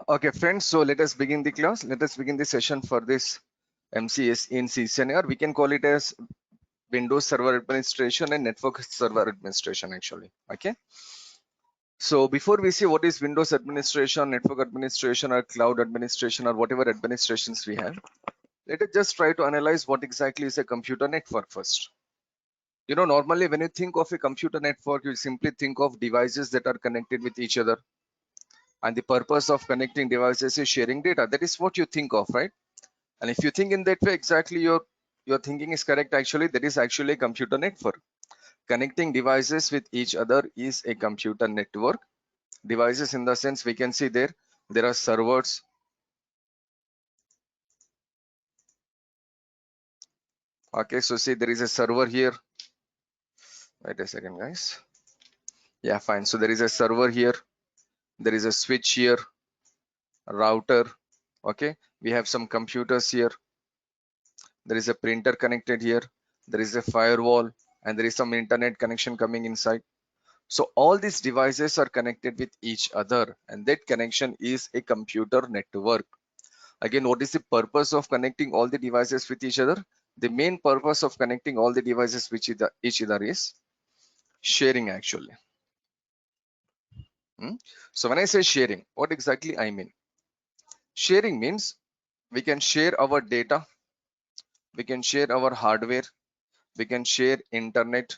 Okay, friends, so let us begin the class. Let us begin the session for this MCS in CCNA, or we can call it as Windows Server Administration and Network Server Administration actually. Okay. So before we see what is Windows Administration, Network Administration, or Cloud Administration, or whatever administrations we have, let us just try to analyze what exactly is a computer network first. You know, normally when you think of a computer network, you simply think of devices that are connected with each other. And the purpose of connecting devices is sharing data. That is what you think of, right? And if you think in that way, exactly your thinking is correct. Actually, that is actually a computer network. Connecting devices with each other is a computer network. Devices in the sense we can see there are servers. Okay, so see there is a server here. Wait a second, guys. Yeah, fine. So there is a server here. There is a switch here, a router. Okay, we have some computers here. There is a printer connected here. There is a firewall, and there is some internet connection coming inside. So all these devices are connected with each other, and that connection is a computer network. Again, what is the purpose of connecting all the devices with each other? The main purpose of connecting all the devices with each other is sharing actually. So when I say sharing, what exactly I mean? Sharing means we can share our data, we can share our hardware, we can share internet,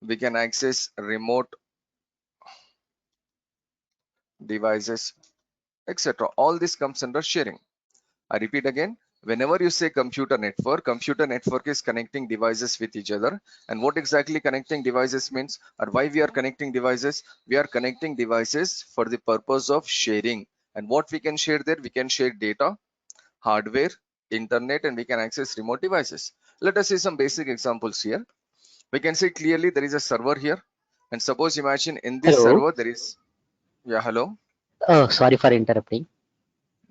we can access remote devices, etc. All this comes under sharing. I repeat again, whenever you say computer network is connecting devices with each other. And what exactly connecting devices means, or why we are connecting devices? We are connecting devices for the purpose of sharing. And what we can share there? We can share data, hardware, internet, and we can access remote devices. Let us see some basic examples here. We can see clearly there is a server here. And suppose imagine in this Hello. server there is, yeah, hello. Oh, sorry for interrupting.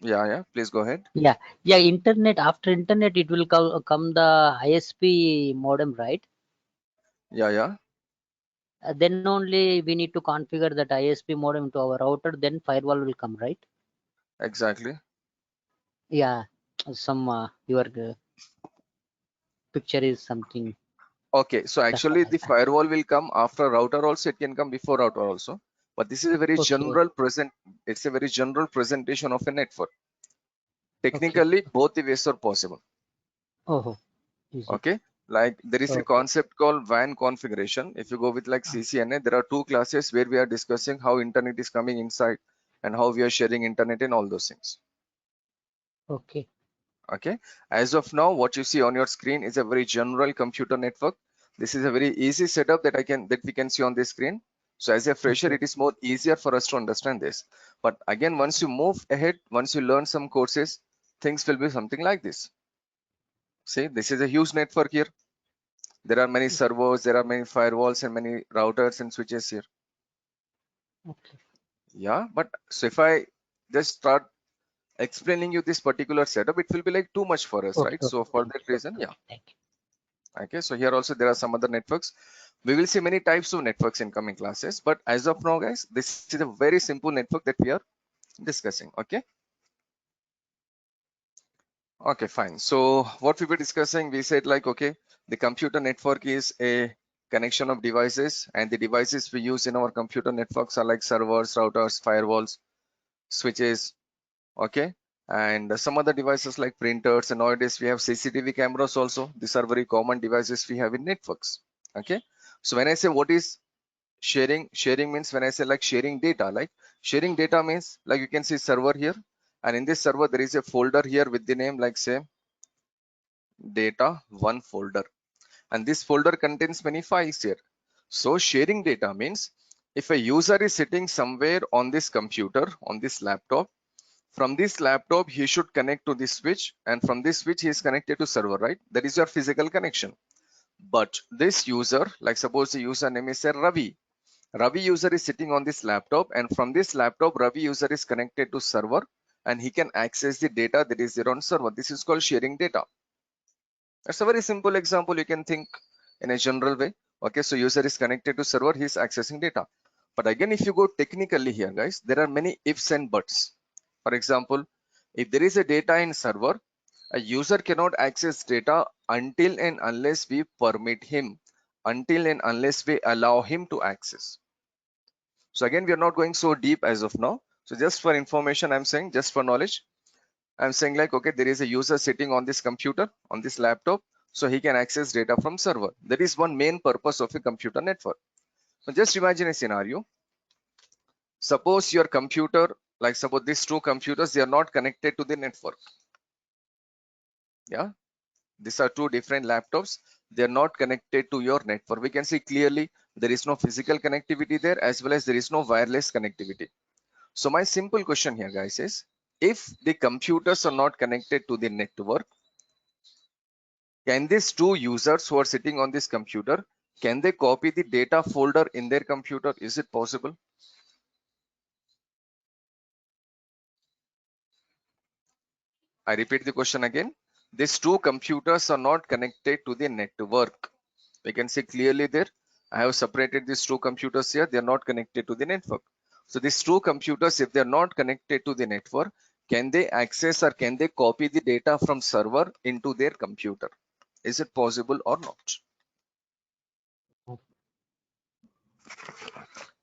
Yeah, please go ahead. Yeah. Internet. After internet, it will come the ISP modem, right? Yeah, Then only we need to configure that ISP modem to our router. Then firewall will come, right? exactly. Yeah. Some your picture is something. Okay, so That's what actually I. the firewall will come after router also, it can come before router also. But this is a very Okay. general it's a very general presentation of a network. Okay. Technically, both the ways are possible. Oh, is it? Okay, like there is a Okay. concept called WAN configuration. If you go with like CCNA, there are two classes where we are discussing how internet is coming inside and how we are sharing internet and all those things. Okay. Okay, as of now, what you see on your screen is a very general computer network. This is a very easy setup that we can see on the screen. So as a fresher, Okay. it is more easier for us to understand this. But again, once you move ahead, once you learn some courses, things will be something like this. See, this is a huge network here. There are many servers, there are many firewalls and many routers and switches here. Okay. Yeah, but so if I just start explaining you this particular setup, it will be like too much for us, Okay. right? So Okay. for Thank that you. reason, Okay. yeah. Okay. Thank you. Okay, so here also there are some other networks. We will see many types of networks in coming classes, but as of now, guys, this is a very simple network that we are discussing. Okay, fine. So what we were discussing, we said like, okay, the computer network is a connection of devices, and the devices we use in our computer networks are like servers, routers, firewalls, switches, okay, and some other devices like printers, and nowadays we have CCTV cameras also. These are very common devices we have in networks. Okay, so when I say what is sharing means, when I say like sharing data, means like you can see server here, and in this server there is a folder here with the name like say data one folder, and this folder contains many files here. So sharing data means if a user is sitting somewhere on this computer, on this laptop, from this laptop he should connect to this switch, and from this switch he is connected to server, right? That is your physical connection. But this user, like suppose the user name is say Ravi user is sitting on this laptop, and from this laptop Ravi user is connected to server, and he can access the data that is there on server. This is called sharing data. That's a very simple example. You can think in a general way. Okay, so user is connected to server, he is accessing data. But again, if you go technically here, guys, there are many ifs and buts. For example, if there is a data in server, a user cannot access data until and unless we permit him, until and unless we allow him to access. So again, we are not going so deep as of now. So just for information, I'm saying, just for knowledge, I'm saying like, okay, there is a user sitting on this computer, on this laptop, so he can access data from server. That is one main purpose of a computer network. So just imagine a scenario. Suppose your computer, like suppose these two computers, they are not connected to the network. Yeah, these are two different laptops. They are not connected to your network. We can see clearly there is no physical connectivity there, as well as there is no wireless connectivity. So my simple question here, guys, is if the computers are not connected to the network, can these two users who are sitting on this computer, can they copy the data folder in their computer? Is it possible? I repeat the question again. These two computers are not connected to the network. We can see clearly there. I have separated these two computers here. They are not connected to the network. So these two computers, if they are not connected to the network, can they access or can they copy the data from server into their computer? Is it possible or not?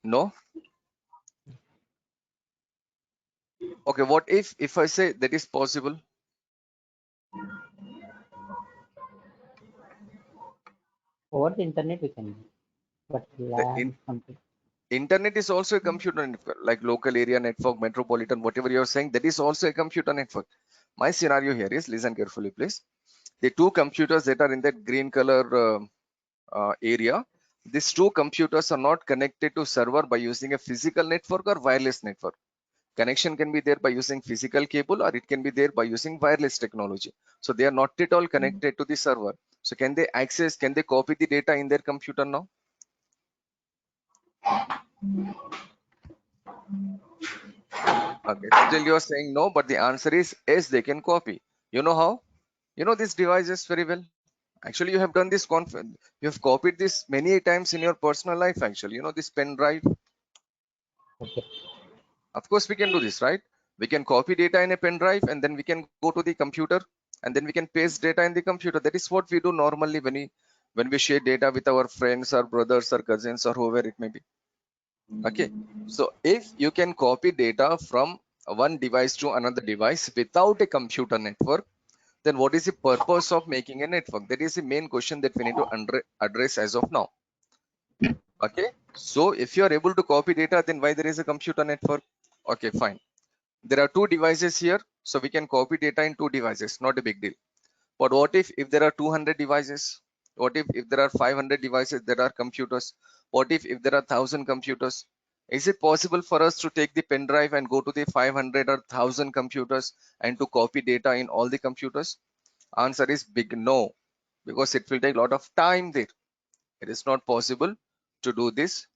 No. Okay, what if I say that is possible? Over the internet we can do, but The lab something. internet is also a computer network, like local area network, metropolitan, whatever you're saying, that is also a computer network. My scenario here is, listen carefully, please. The two computers that are in that green color area, these two computers are not connected to server by using a physical network or wireless network. Connection can be there by using physical cable, or it can be there by using wireless technology. So they are not at all connected to the server. So can they access, can they copy the data in their computer now? Okay, still you're saying no, but the answer is yes, they can copy. You know how? You know these devices very well. Actually, you have done this you have copied this many times in your personal life. Actually, you know this pen drive. Okay. Of course, we can do this, right? We can copy data in a pen drive, and then we can go to the computer, and then we can paste data in the computer. That is what we do normally when we share data with our friends or brothers or cousins or whoever it may be. Okay, so if you can copy data from one device to another device without a computer network, then what is the purpose of making a network? That is the main question that we need to address as of now. Okay, so if you are able to copy data, then why there is a computer network? Okay, fine. There are two devices here, so we can copy data in two devices, not a big deal. But what if there are 200 devices? What if there are 500 devices that are computers? What if there are 1,000 computers? Is it possible for us to take the pen drive and go to the 500 or 1,000 computers and to copy data in all the computers? Answer is big no, because it will take a lot of time there. It is not possible to do this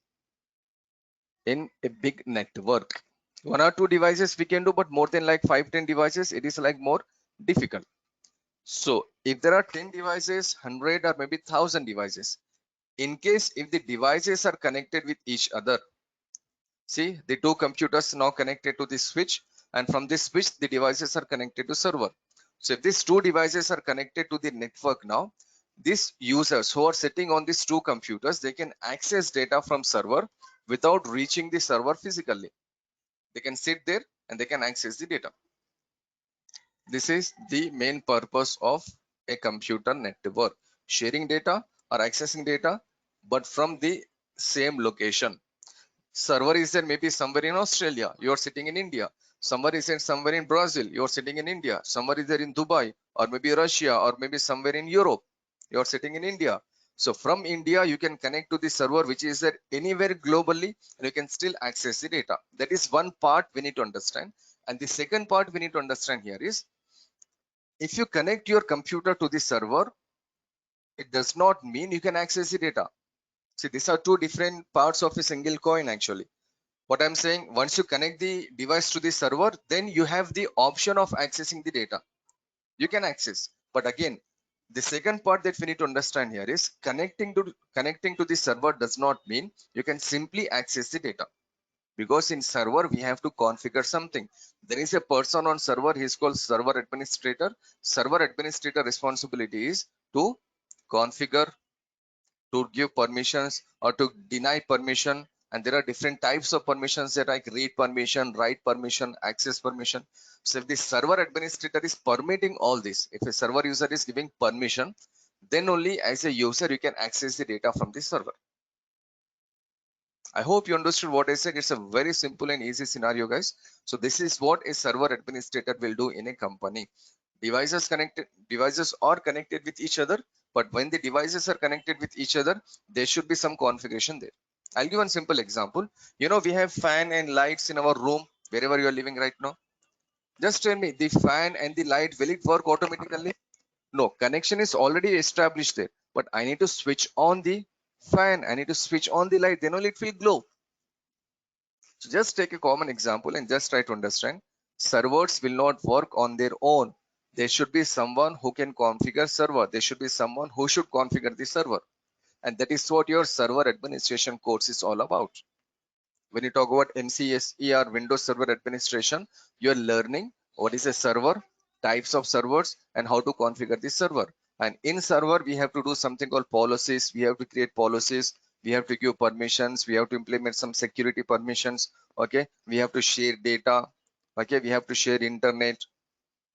in a big network. One or two devices we can do, but more than like 5-10 devices, it is like more difficult. So if there are 10 devices, 100 or maybe 1,000 devices, in case if the devices are connected with each other, see the two computers now connected to the switch, and from this switch the devices are connected to server. So if these two devices are connected to the network now, these users who are sitting on these two computers, they can access data from server without reaching the server physically. They can sit there and they can access the data. This is the main purpose of a computer network, sharing data or accessing data, but from the same location. Server is there maybe somewhere in Australia, you're sitting in India. Somewhere is there somewhere in Brazil, you're sitting in India. Somewhere is there in Dubai, or maybe Russia, or maybe somewhere in Europe, you're sitting in India. So from India, you can connect to the server which is there anywhere globally, and you can still access the data. That is one part we need to understand. And the second part we need to understand here is, if you connect your computer to the server, it does not mean you can access the data. See, these are two different parts of a single coin actually. What I'm saying, once you connect the device to the server, then you have the option of accessing the data. You can access. But again, the second part that we need to understand here is connecting to the server does not mean you can simply access the data. Because in server we have to configure something. There is a person on server, he is called server administrator. Server administrator responsibility is to configure, to give permissions or to deny permission. And there are different types of permissions that like read permission, write permission, access permission. So if the server administrator is permitting all this, if a server user is giving permission, then only as a user you can access the data from the server. I hope you understood what I said. It's a very simple and easy scenario, guys. So this is what a server administrator will do in a company. Devices are connected with each other, but when the devices are connected with each other, there should be some configuration there. I'll give one simple example. You know, we have fan and lights in our room, wherever you are living right now. Just tell me, the fan and the light, will it work automatically? No, connection is already established there, but I need to switch on the fan, I need to switch on the light, then only it will glow. So just take a common example and just try to understand. Servers will not work on their own. There should be someone who can configure server. There should be someone who should configure the server. And that is what your server administration course is all about. When you talk about MCSE or Windows Server Administration, you're learning what is a server, types of servers, and how to configure the server. And in server, we have to do something called policies. We have to create policies. We have to give permissions. We have to implement some security permissions. Okay. We have to share data. Okay. We have to share internet.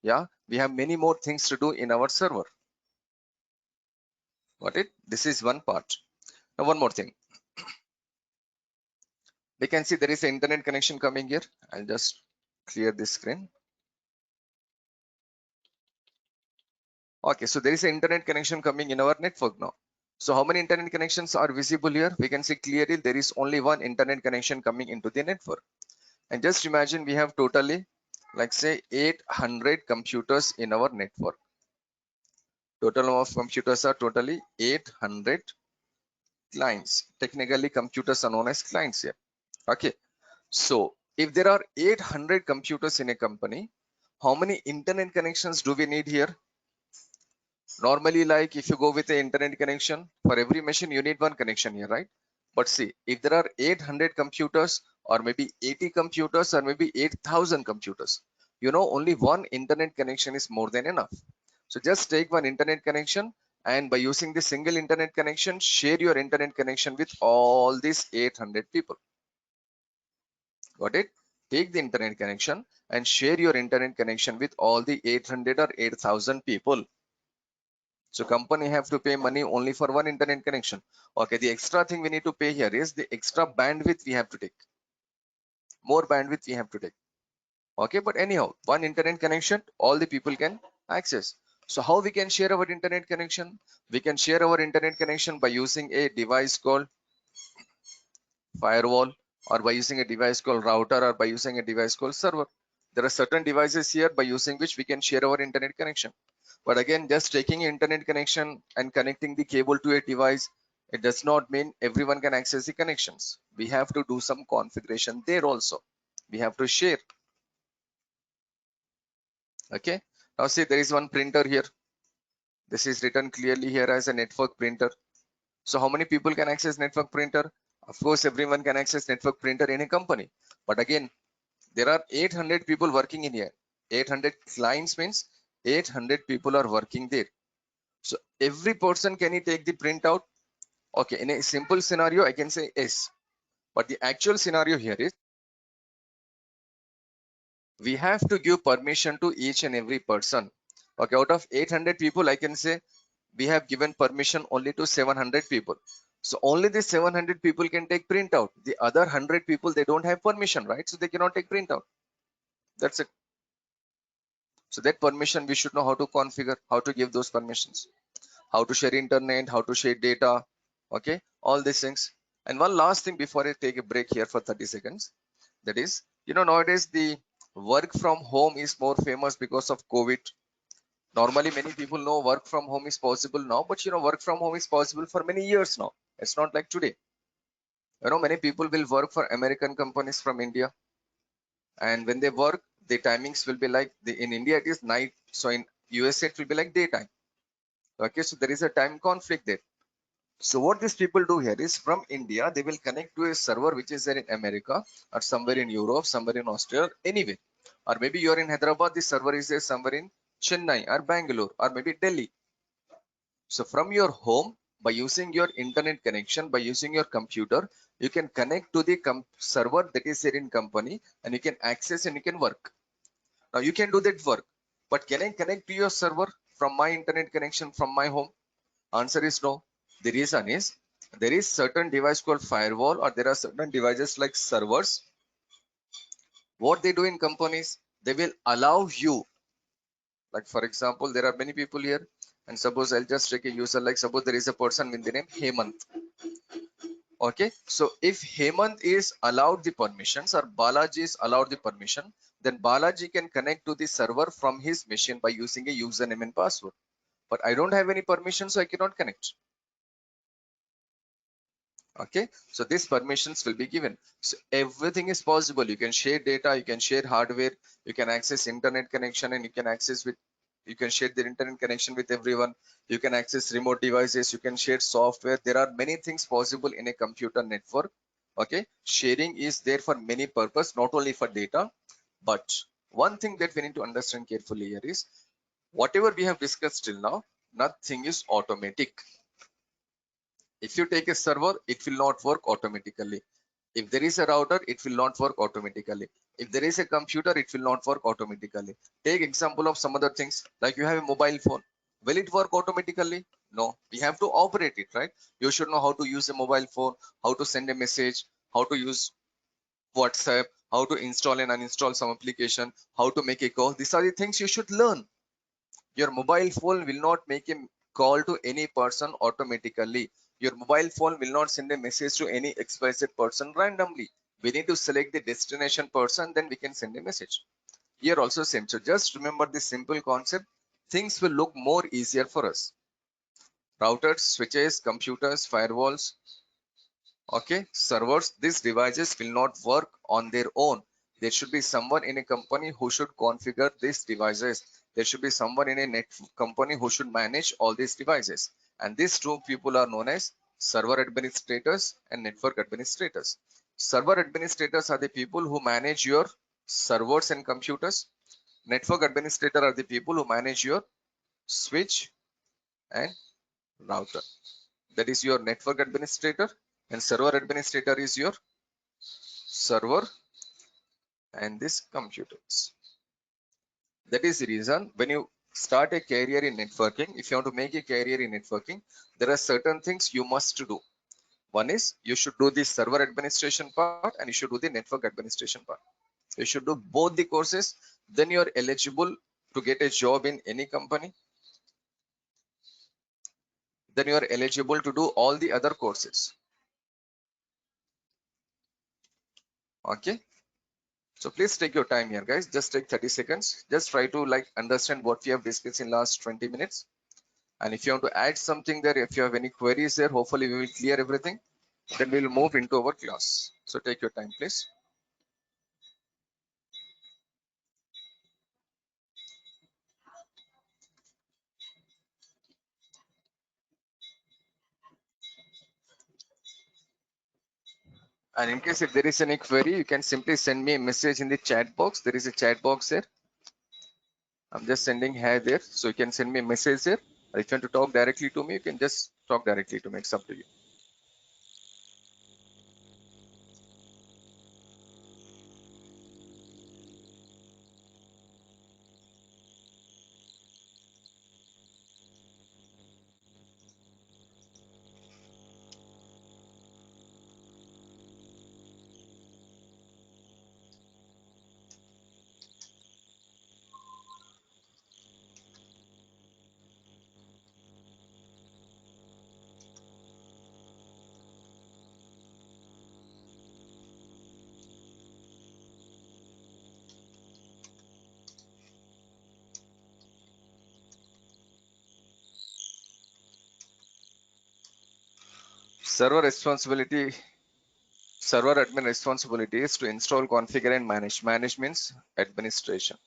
Yeah. We have many more things to do in our server. Got it? This is one part. Now, one more thing. We can see there is an internet connection coming here. I'll just clear this screen. Okay, so there is an internet connection coming in our network now. So how many internet connections are visible here? We can see clearly there is only one internet connection coming into the network. And just imagine we have totally, like say 800 computers in our network. Total number of computers are totally 800 clients. Technically, computers are known as clients here. Okay, so if there are 800 computers in a company, how many internet connections do we need here? Normally, like if you go with the internet connection, for every machine you need one connection here, right? But see, if there are 800 computers or maybe 80 computers or maybe 8,000 computers, you know, only one internet connection is more than enough. So just take one internet connection, and by using the single internet connection, share your internet connection with all these 800 people. Got it? Take the internet connection and share your internet connection with all the 800 or 8,000 people. So company have to pay money only for one internet connection. Okay, the extra thing we need to pay here is the extra bandwidth we have to take. More bandwidth we have to take. Okay, but anyhow, one internet connection, all the people can access. So how we can share our internet connection? We can share our internet connection by using a device called firewall, or by using a device called router, or by using a device called server. There are certain devices here by using which we can share our internet connection. But again, just taking internet connection and connecting the cable to a device, it does not mean everyone can access the connections. We have to do some configuration there also. We have to share. Okay. Now see, there is one printer here. This is written clearly here as a network printer. So how many people can access network printer? Of course, everyone can access network printer in a company. But again, there are 800 people working in here. 800 clients means 800 people are working there. So every person, can he take the printout? Okay, in a simple scenario, I can say yes. But the actual scenario here is we have to give permission to each and every person. Okay, out of 800 people, I can say we have given permission only to 700 people. So only the 700 people can take printout. The other 100 people, they don't have permission, right? So they cannot take printout. That's it. So that permission, we should know how to configure, how to give those permissions, how to share internet, how to share data. Okay, all these things. And one last thing before I take a break here for 30 seconds. That is, you know, nowadays the work from home is more famous because of COVID. Normally, many people know work from home is possible now, but you know, work from home is possible for many years now. It's not like today. You know, many people will work for American companies from India, and when they work, the timings will be like in India it is night, so in USA it will be like daytime. Okay, so there is a time conflict there. So what these people do here is from India, they will connect to a server which is there in America or somewhere in Europe, somewhere in Australia, anyway. Or maybe you're in Hyderabad, the server is there somewhere in Chennai or Bangalore or maybe Delhi. So from your home, by using your internet connection, by using your computer, you can connect to the server that is there in company and you can access and you can work. Now you can do that work, but can I connect to your server from my internet connection from my home? Answer is no. The reason is there is certain device called firewall or there are certain devices like servers. What they do in companies, they will allow you, like for example, there are many people here and suppose I'll just take a user, like suppose there is a person with the name Hemant. Okay, so if Hemant is allowed the permissions or Balaji is allowed the permission, then Balaji can connect to the server from his machine by using a username and password. But I don't have any permission, so I cannot connect. Okay, so these permissions will be given. So everything is possible. You can share data, you can share hardware, you can access internet connection, and you can access with, you can share the internet connection with everyone. You can access remote devices, you can share software. There are many things possible in a computer network. Okay, sharing is there for many purpose, not only for data. But one thing that we need to understand carefully here is whatever we have discussed till now, nothing is automatic. If you take a server, it will not work automatically. If there is a router, it will not work automatically. If there is a computer, it will not work automatically. Take example of some other things, like you have a mobile phone. Will it work automatically? No, we have to operate it, right? You should know how to use a mobile phone, how to send a message, how to use WhatsApp, how to install and uninstall some application, how to make a call. These are the things you should learn. Your mobile phone will not make a call to any person automatically. Your mobile phone will not send a message to any XYZ person randomly. We need to select the destination person, then we can send a message. Here also same. So just remember this simple concept. Things will look more easier for us. Routers, switches, computers, firewalls, okay, servers, these devices will not work on their own. There should be someone in a company who should configure these devices. There should be someone in a net company who should manage all these devices, and these two people are known as server administrators and network administrators. Server administrators are the people who manage your servers and computers. Network administrator are the people who manage your switch and router. That is your network administrator, and server administrator is your server and this computers. That is the reason when you start a career in networking, if you want to make a career in networking, there are certain things you must do. One is you should do the server administration part and you should do the network administration part. You should do both the courses, then you are eligible to get a job in any company. Then you are eligible to do all the other courses. Okay. So please take your time here, guys. Just take 30 seconds. Just try to like understand what we have discussed in last 20 minutes. And if you want to add something there, if you have any queries there, hopefully we will clear everything. Then we'll move into our class. So take your time, please. And in case if there is any query, you can simply send me a message in the chat box. There is a chat box there. I'm just sending here there. So you can send me a message there. Or if you want to talk directly to me, you can just talk directly to me. It's up to you. Server responsibility, server admin responsibility is to install, configure, and manage. Manage means administration.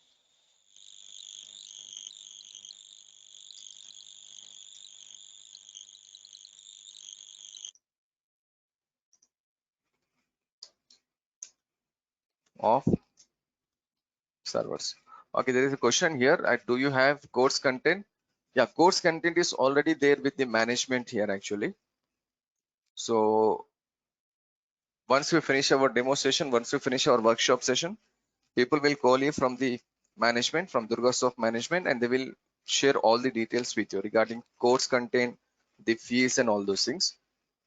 of servers. Okay, there is a question here. Do you have course content? Yeah, course content is already there with the management here actually. So once we finish our demo session, once we finish our workshop session, people will call you from the management, from Durgasoft management, and they will share all the details with you regarding course content, the fees and all those things.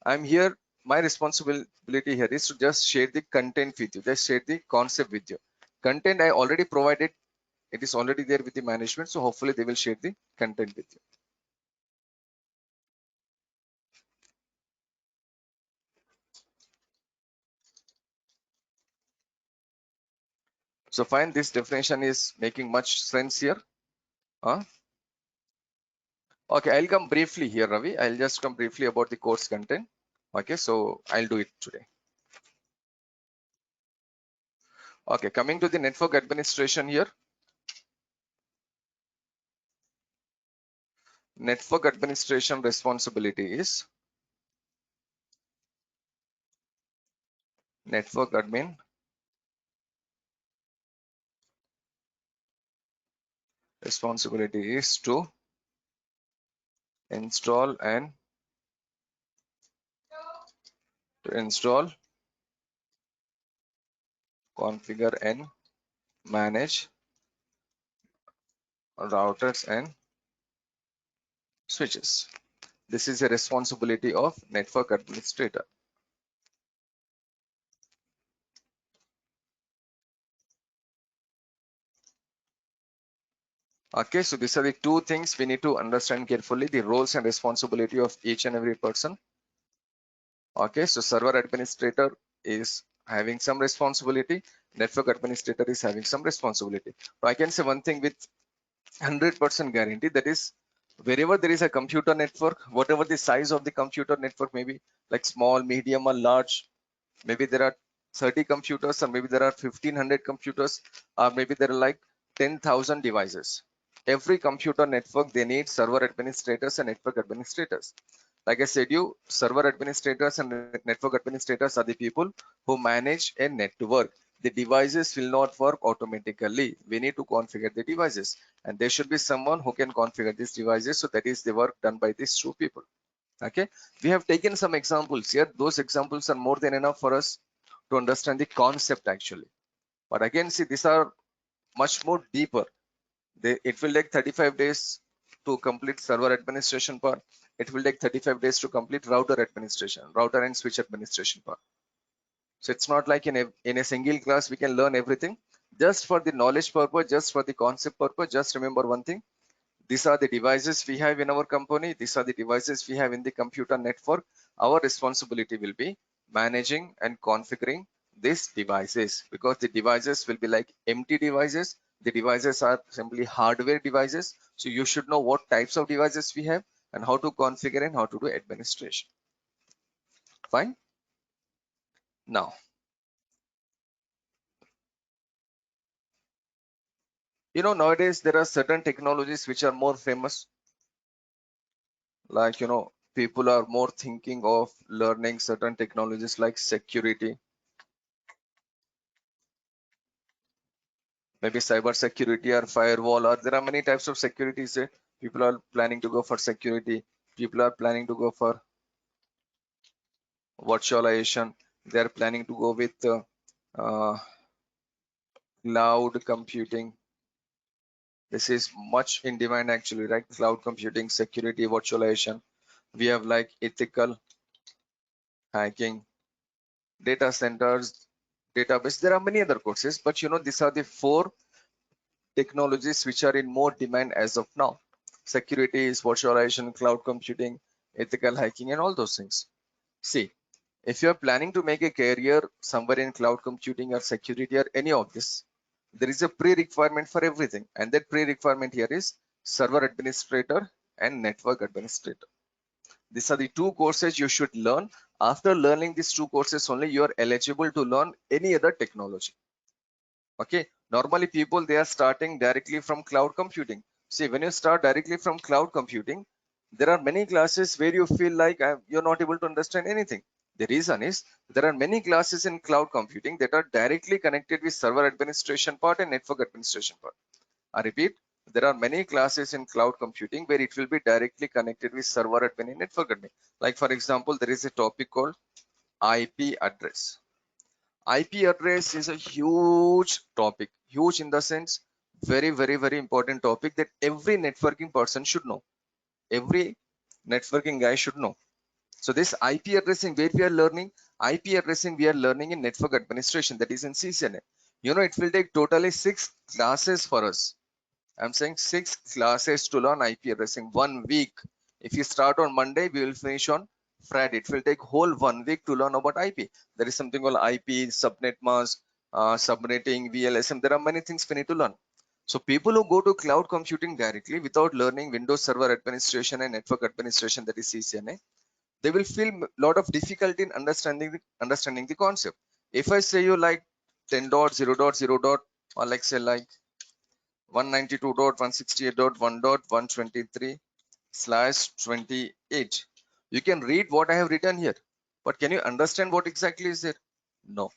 I'm here. My responsibility here is to just share the content with you, just share the concept with you. Content I already provided. It is already there with the management. So hopefully they will share the content with you. So fine, this definition is making much sense here. Okay, I'll come briefly here, Ravi. I'll just come briefly about the course content. Okay, so I'll do it today. Okay, coming to the network administration here. Network administration responsibility is network admin responsibility is to install, configure and manage routers and switches. This is a responsibility of network administrator. Okay, so these are the two things we need to understand carefully, the roles and responsibility of each and every person. Okay, so server administrator is having some responsibility, network administrator is having some responsibility. So I can say one thing with 100% guarantee, that is wherever there is a computer network, whatever the size of the computer network may be, like small, medium or large, maybe there are 30 computers, or maybe there are 1500 computers, or maybe there are like 10,000 devices. Every computer network, they need server administrators and network administrators. Like I said, you server administrators and network administrators are the people who manage a network. The devices will not work automatically. We need to configure the devices, and there should be someone who can configure these devices. So that is the work done by these two people. Okay, we have taken some examples here. Those examples are more than enough for us to understand the concept actually. But again, see, these are much more deeper. It will take 35 days to complete server administration part. It will take 35 days to complete router administration, router and switch administration part. So it's not like in a single class we can learn everything. Just for the knowledge purpose, just for the concept purpose, just remember one thing. These are the devices we have in our company. These are the devices we have in the computer network. Our responsibility will be managing and configuring these devices, because the devices will be like empty devices. The devices are simply hardware devices. So you should know what types of devices we have and how to configure and how to do administration. Fine. Now, nowadays there are certain technologies which are more famous. Like, people are more thinking of learning certain technologies like security, maybe cyber security or firewall, or there are many types of securities. People are planning to go for security. People are planning to go for virtualization. They are planning to go with uh, cloud computing. This is much in demand actually, right? Cloud computing, security, virtualization. We have like ethical hacking, data centers, database. There are many other courses, but these are the four technologies which are in more demand as of now. Security is virtualization, cloud computing, ethical hacking, and all those things. See, if you are planning to make a career somewhere in cloud computing or security or any of this, there is a pre-requirement for everything. And that pre-requirement here is server administrator and network administrator. These are the two courses you should learn. After learning these two courses only, you are eligible to learn any other technology. Okay, normally people, they are starting directly from cloud computing. See, when you start directly from cloud computing, there are many classes where you feel like you're not able to understand anything. The reason is there are many classes in cloud computing that are directly connected with server administration part and network administration part. I repeat, there are many classes in cloud computing where it will be directly connected with server admin and network admin. Like for example, there is a topic called IP address. IP address is a huge topic, huge in the sense very important topic that every networking person should know. Every networking guy should know. So this IP addressing, where we are learning, IP addressing we are learning in network administration, that is in CCNA. You know, it will take totally 6 classes for us. I'm saying 6 classes to learn IP addressing, 1 week. If you start on Monday, we will finish on Friday. It will take whole 1 week to learn about IP. There is something called IP, subnet mask, subnetting, VLSM. There are many things we need to learn. So people who go to cloud computing directly without learning Windows Server Administration and Network Administration, that is CCNA, they will feel a lot of difficulty in understanding the concept. If I say you like 10.0.0. or like say like 192.168.1.123/28, you can read what I have written here, but can you understand what exactly is there? No.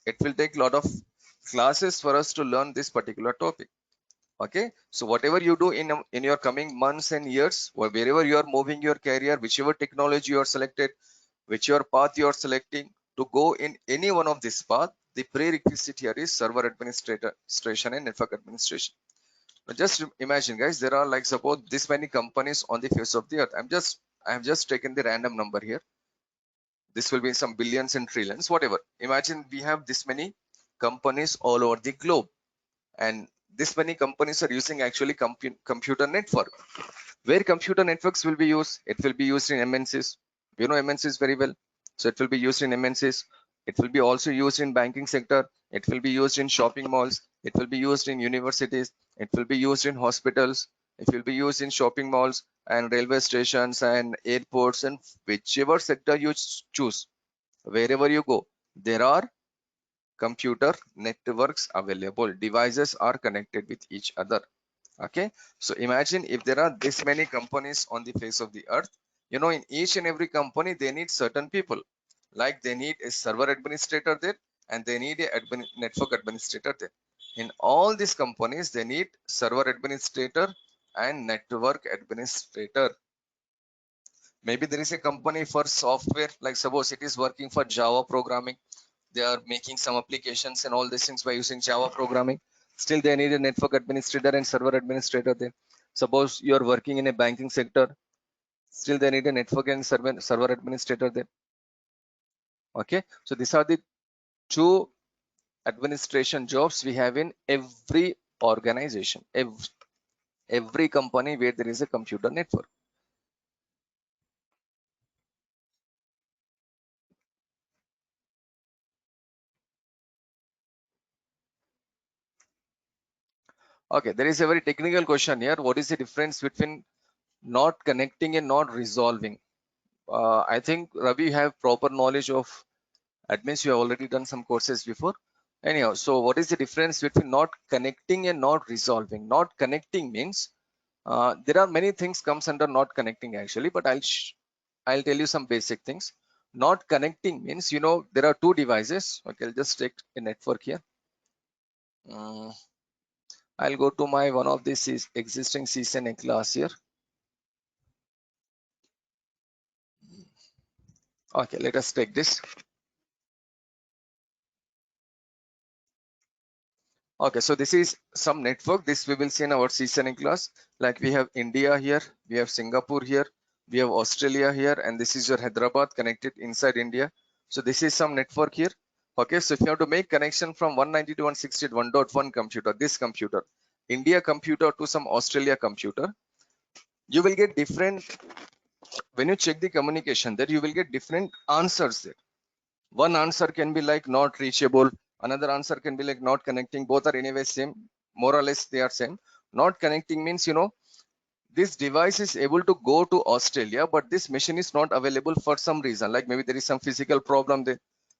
It will take a lot of classes for us to learn this particular topic. Okay, so whatever you do in your coming months and years, or wherever you are moving your career, whichever technology you are selected, whichever path you are selecting, to go in any one of this path, the prerequisite here is server administration and network administration. Now just imagine, guys, there are like suppose this many companies on the face of the earth. I have just taken the random number here. This will be some billions and trillions, whatever. Imagine we have this many companies all over the globe, and this many companies are using actually computer network. Where computer networks will be used? It will be used in MNCs. You know MNCs very well. So it will be used in MNCs. It will be also used in banking sector. It will be used in shopping malls. It will be used in universities. It will be used in hospitals. It will be used in shopping malls and railway stations and airports, and whichever sector you choose, wherever you go, there are computer networks available. Devices are connected with each other. Okay, so imagine if there are this many companies on the face of the earth, you know, in each and every company they need certain people. Like they need a server administrator there, and they need a network administrator there. In all these companies they need server administrator and network administrator. Maybe there is a company for software, like suppose it is working for Java programming. They are making some applications and all these things by using Java programming. Still they need a network administrator and server administrator there. Suppose you are working in a banking sector, still they need a network and server administrator there. Okay, so these are the two administration jobs we have in every organization, every company where there is a computer network. Okay, there is a very technical question here. What is the difference between not connecting and not resolving? I think Ravi, you have proper knowledge of admins. You have already done some courses before. Anyhow, so what is the difference between not connecting and not resolving? Not connecting means there are many things comes under not connecting actually, but I'll tell you some basic things. Not connecting means, you know, there are two devices. Okay, I'll just take a network here. I'll go to my one of these existing CCNA class here. Okay, let us take this. Okay, so this is some network. This we will see in our CCNA class. Like we have India here, we have Singapore here, we have Australia here, and this is your Hyderabad connected inside India. So this is some network here. Okay, so if you have to make connection from 192.168.1.1 computer, this computer, India computer to some Australia computer, you will get different, when you check the communication there, you will get different answers there. One answer can be like not reachable, another answer can be like not connecting. Both are anyway same, more or less they are same. Not connecting means, you know, this device is able to go to Australia, but this machine is not available for some reason, like maybe there is some physical problem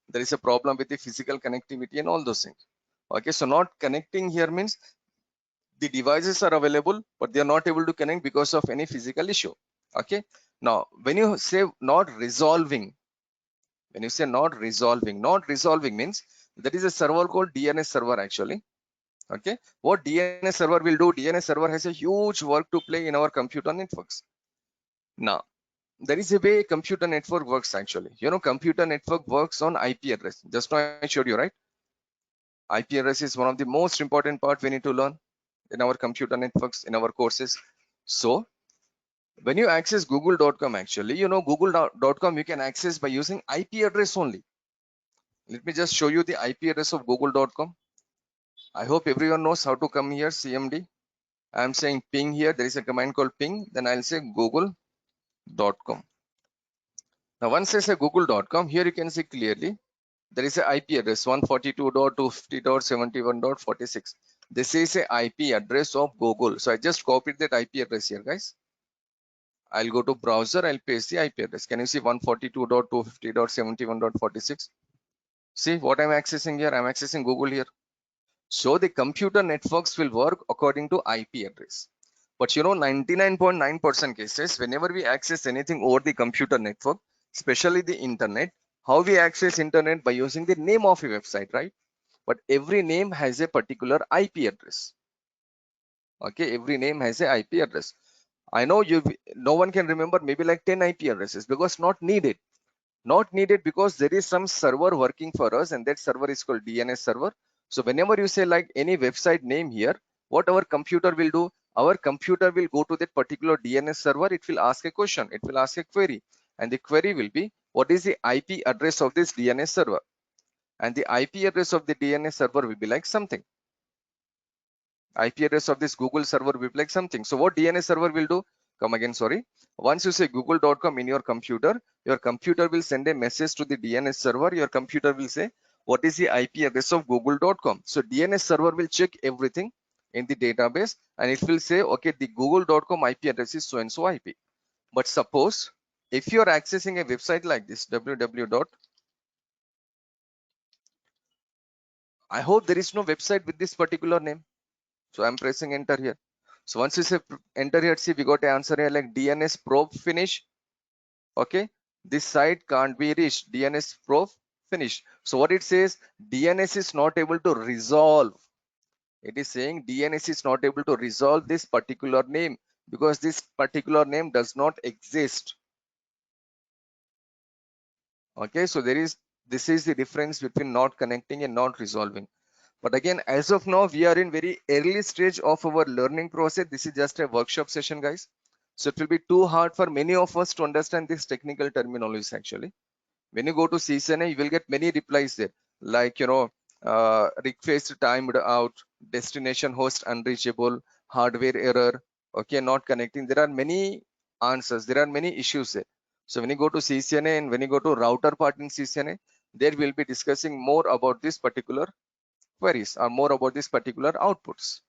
there is a problem with the physical connectivity and all those things. Okay, so not connecting here means the devices are available but they are not able to connect because of any physical issue. Okay, now when you say not resolving, When you say not resolving means there is a server called DNS server actually. Okay, what DNS server will do? DNS server has a huge work to play in our computer networks. Now, there is a way computer network works actually. You know, computer network works on IP address. Just now I showed you, right? IP address is one of the most important part we need to learn in our computer networks, in our courses. So when you access google.com, actually, you know, google.com you can access by using IP address only. Let me just show you the IP address of google.com. I hope everyone knows how to come here. CMD, I'm saying ping here. There is a command called ping. Then I'll say google.com. Now once I say google.com, here you can see clearly there is a IP address 142.250.71.46. This is a IP address of Google. So I just copied that IP address here, guys. I'll go to browser, I'll paste the IP address. Can you see 142.250.71.46? See what I'm accessing here? I'm accessing Google here. So the computer networks will work according to IP address. But you know, 99.9% cases, whenever we access anything over the computer network, especially the internet, how we access internet? By using the name of a website, right? But every name has a particular IP address. Okay, every name has a IP address. I know no one can remember maybe like 10 IP addresses because not needed because there is some server working for us, and that server is called DNS server. So whenever you say like any website name here, what our computer will do? Our computer will go to that particular DNS server. It will ask a question. It will ask a query, and the query will be, what is the IP address of this DNS server? And the IP address of the DNS server will be like something. IP address of this Google server will be like something. So what DNS server will do? Come again, sorry. Once you say google.com in your computer will send a message to the DNS server. Your computer will say, what is the IP address of google.com? So DNS server will check everything in the database, and it will say, okay, the google.com IP address is so and so IP. But suppose if you are accessing a website like this, www. I hope there is no website with this particular name. So I'm pressing enter here. So once you say enter here, see we got an answer here like DNS probe finish. Okay, this site can't be reached. DNS probe finish. So what it says, DNS is not able to resolve. It is saying DNS is not able to resolve this particular name because this particular name does not exist. Okay, so this is the difference between not connecting and not resolving. But again, as of now, we are in very early stage of our learning process. This is just a workshop session, guys. So it will be too hard for many of us to understand this technical terminology actually. When you go to CCNA, you will get many replies there. Like, you know, request timed out, destination host unreachable, hardware error, okay, not connecting. There are many answers. There are many issues there. So when you go to CCNA and when you go to router part in CCNA, there will be discussing more about this particular queries or more about this particular outputs.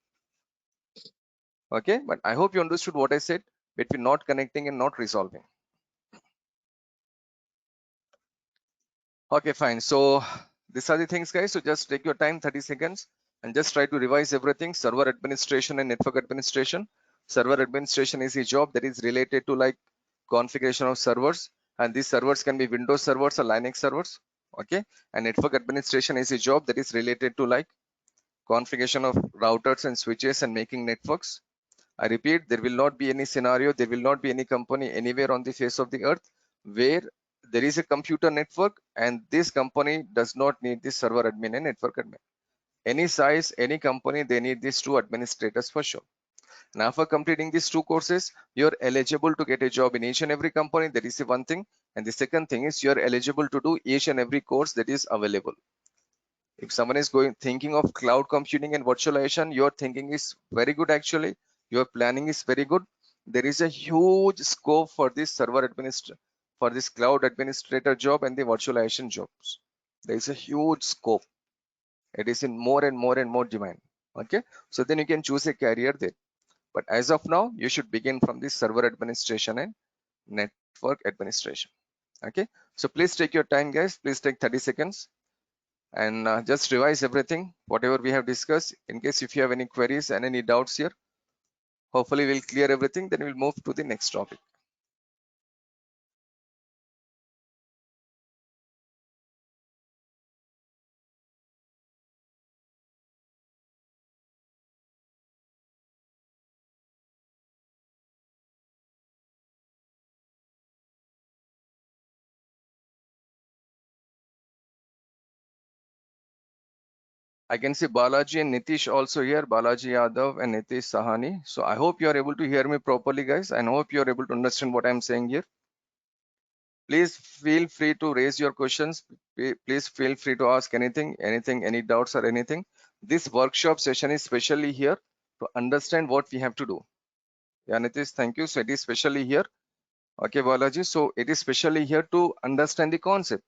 Okay, but I hope you understood what I said between not connecting and not resolving. Okay, fine. So these are the things, guys. So just take your time, 30 seconds, and just try to revise everything. Server administration and network administration. Server administration is a job that is related to like configuration of servers, and these servers can be Windows servers or Linux servers. Okay, and network administration is a job that is related to like configuration of routers and switches and making networks. I repeat, there will not be any scenario, there will not be any company anywhere on the face of the earth where there is a computer network and this company does not need this server admin and network admin. Any size, any company, they need these two administrators for sure. Now, for completing these two courses, you're eligible to get a job in each and every company. That is the one thing. And the second thing is you're eligible to do each and every course that is available. If someone is thinking of cloud computing and virtualization, your thinking is very good actually. Your planning is very good. There is a huge scope for this for this cloud administrator job and the virtualization jobs. There is a huge scope. It is in more and more and more demand. Okay, so then you can choose a career there. But as of now, you should begin from this server administration and network administration. Okay, so please take your time, guys. Please take 30 seconds and just revise everything whatever we have discussed. In case if you have any queries and any doubts here, hopefully we'll clear everything, then we'll move to the next topic. I can see Balaji and Nitish also here, Balaji Yadav and Nitish Sahani. So I hope you are able to hear me properly, guys, and hope you are able to understand what I'm saying here. Please feel free to raise your questions. Please feel free to ask anything, any doubts or anything. This workshop session is specially here to understand what we have to do. Yeah, Nitish, thank you. So it is specially here. Okay, Balaji. So it is specially here to understand the concept.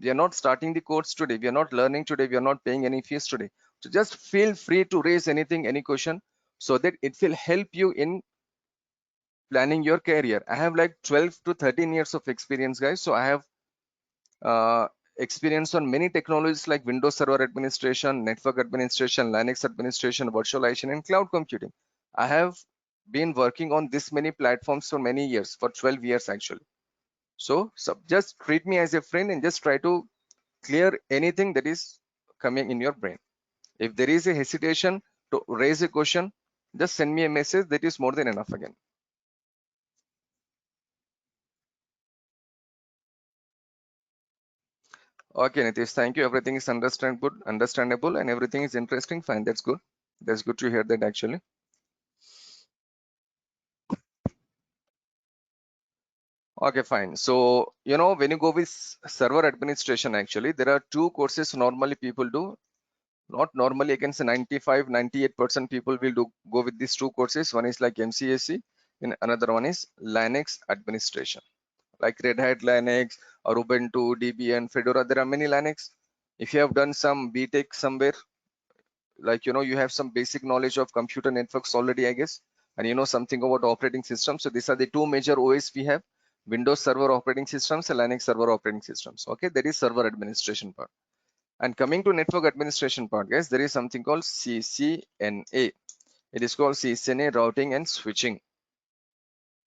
We are not starting the course today. We are not learning today. We are not paying any fees today. So just feel free to raise anything, any question, so that it will help you in planning your career. I have like 12 to 13 years of experience, guys. So I have experience on many technologies like Windows Server Administration, Network Administration, Linux Administration, Virtualization, and Cloud Computing. I have been working on this many platforms for many years, for 12 years actually. So just treat me as a friend and just try to clear anything that is coming in your brain. If there is a hesitation to raise a question, just send me a message. That is more than enough again. Okay, Nitish, thank you. Everything is understandable, and everything is interesting. Fine, that's good. That's good to hear that actually. Okay, fine. So, when you go with server administration, actually, there are two courses normally people do. Not normally, I can say 95, 98% people will go with these two courses. One is like MCSE, and another one is Linux administration, like Red Hat Linux or Ubuntu, Debian, Fedora. There are many Linux. If you have done some BTech somewhere, like you have some basic knowledge of computer networks already, I guess, and you know something about operating systems. So these are the two major OS we have: Windows Server operating systems and Linux Server operating systems. Okay, that is server administration part. And coming to network administration part, guys, there is something called CCNA. It is called CCNA routing and switching.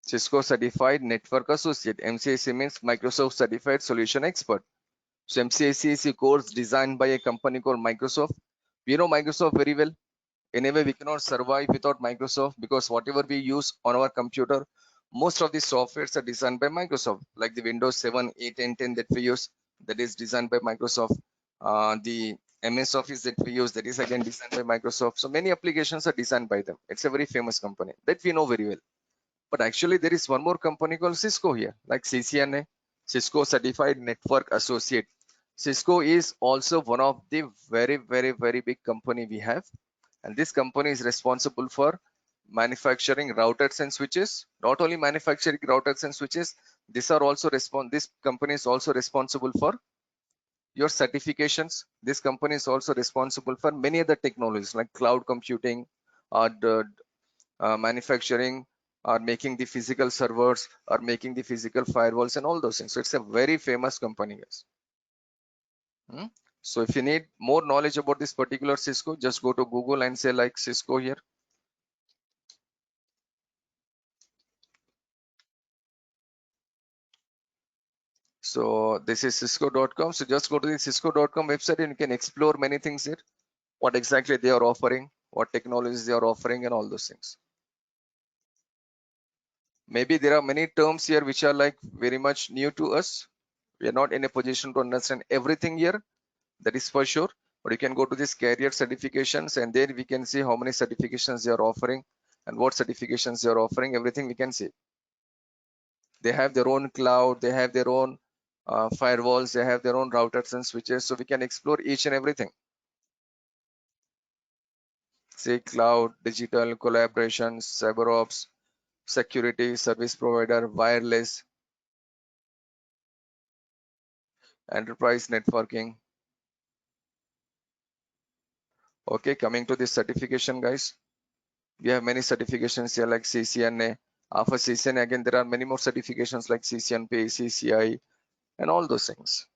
Cisco Certified Network Associate. MCSE means Microsoft Certified Solution Expert. So MCSE is a course designed by a company called Microsoft. We know Microsoft very well. Anyway, we cannot survive without Microsoft, because whatever we use on our computer, most of the softwares are designed by Microsoft, like the Windows 7, 8, and 10 that we use, that is designed by Microsoft. The MS Office that we use, that is again designed by Microsoft. So many applications are designed by them. It's a very famous company that we know very well. But actually, there is one more company called Cisco here, like CCNA, Cisco Certified Network Associate. Cisco is also one of the very, very, very big company we have. And this company is responsible for manufacturing routers and switches. Not only manufacturing routers and switches, this company is also responsible for your certifications. This company is also responsible for many other technologies like cloud computing, manufacturing, or making the physical servers, or making the physical firewalls, and all those things. So it's a very famous company, guys. So if you need more knowledge about this particular Cisco, just go to Google and say like Cisco here. So this is cisco.com. So just go to the cisco.com website and you can explore many things here. What exactly they are offering, what technologies they are offering, and all those things. Maybe there are many terms here which are like very much new to us. We are not in a position to understand everything here, that is for sure. But you can go to this career certifications, and there we can see how many certifications they are offering and what certifications they are offering. Everything we can see. They have their own cloud, they have their own firewalls, they have their own routers and switches. So we can explore each and everything. Say cloud, digital, collaboration, cyber ops, security, service provider, wireless, enterprise networking. Okay, coming to this certification, guys, we have many certifications here like CCNA. After CCNA, again, there are many more certifications like CCNP, CCI, and all those things.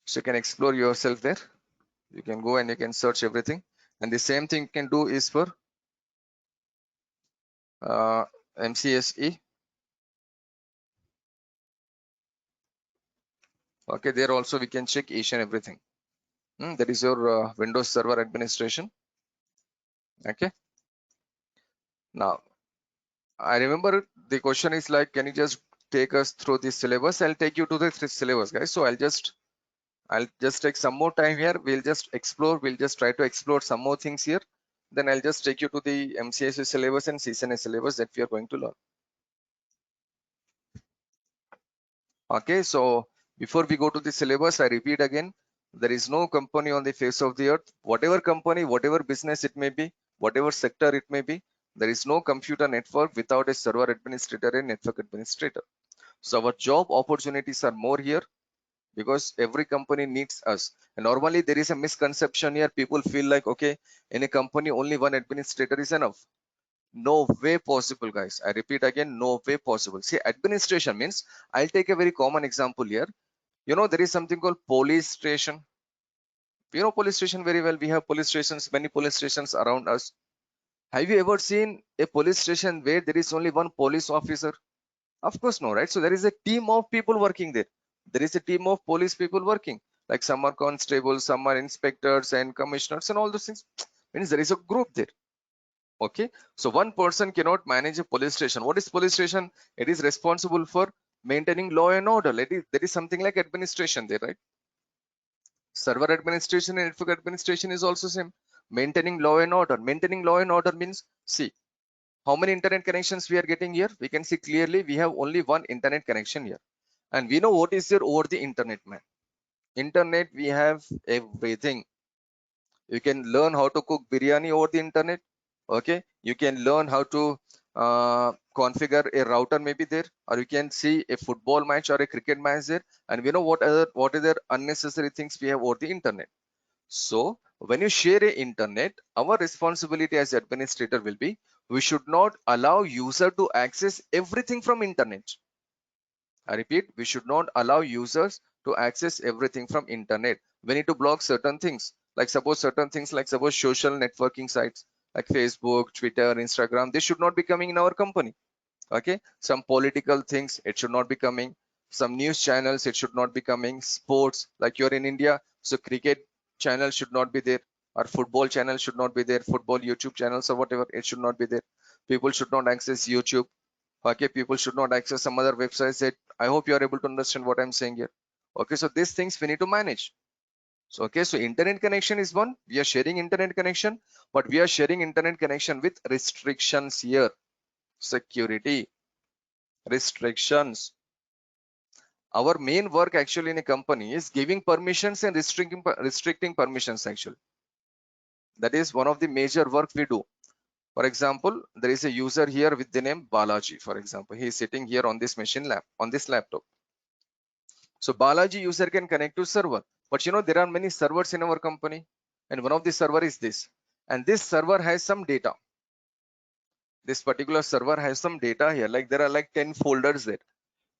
So you can explore yourself there. You can go and you can search everything. And the same thing you can do is for MCSE. Okay, there also we can check each and everything. That is your Windows Server Administration. Okay. Now, I remember the question is like, can you just take us through the syllabus. I'll take you to the syllabus, guys. So I'll just take some more time here. We'll just try to explore some more things here. Then I'll just take you to the MCSE syllabus and CCNA syllabus that we are going to learn. Okay, so before we go to the syllabus, I repeat again, there is no company on the face of the earth, whatever company, whatever business it may be, whatever sector it may be, there is no computer network without a server administrator and network administrator. So our job opportunities are more here because every company needs us. And normally there is a misconception here. People feel like, okay, in a company, only one administrator is enough. No way possible, guys. I repeat again, no way possible. See, administration means, I'll take a very common example here. You know, there is something called police station. You know police station very well. We have police stations, many police stations around us. Have you ever seen a police station where there is only one police officer? Of course no, right? So there is a team of people working there. There is a team of police people working. Like some are constables, some are inspectors and commissioners and all those things. Means there is a group there. Okay, so one person cannot manage a police station. What is police station? It is responsible for maintaining law and order. There is something like administration there, right? Server administration and network administration is also same. Maintaining law and order. Maintaining law and order means, see, how many internet connections we are getting here? We can see clearly we have only one internet connection here. And we know what is there over the internet, man. Internet, we have everything. You can learn how to cook biryani over the internet. Okay, you can learn how to configure a router maybe there, or you can see a football match or a cricket match there, and we know what other unnecessary things we have over the internet. So when you share a internet, our responsibility as administrator will be, we should not allow user to access everything from internet. I repeat, we should not allow users to access everything from internet. We need to block certain things, like suppose social networking sites like Facebook, Twitter, Instagram, they should not be coming in our company. Okay, some political things, it should not be coming. Some news channels, it should not be coming. Sports, like you're in India, so cricket channel should not be there, or football channel should not be there. Football YouTube channels or whatever, it should not be there. People should not access YouTube. Okay, people should not access some other websites. That I hope you are able to understand what I'm saying here. Okay, so these things we need to manage. So okay, so internet connection is one. We are sharing internet connection, but we are sharing internet connection with restrictions here. Security, restrictions. Our main work actually in a company is giving permissions and restricting permissions actually. That is one of the major work we do. For example, there is a user here with the name Balaji. For example, he is sitting here on this on this laptop. So Balaji user can connect to server, but you know, there are many servers in our company, and one of the server is this, and this server has some data. This particular server has some data here, like there are like 10 folders there.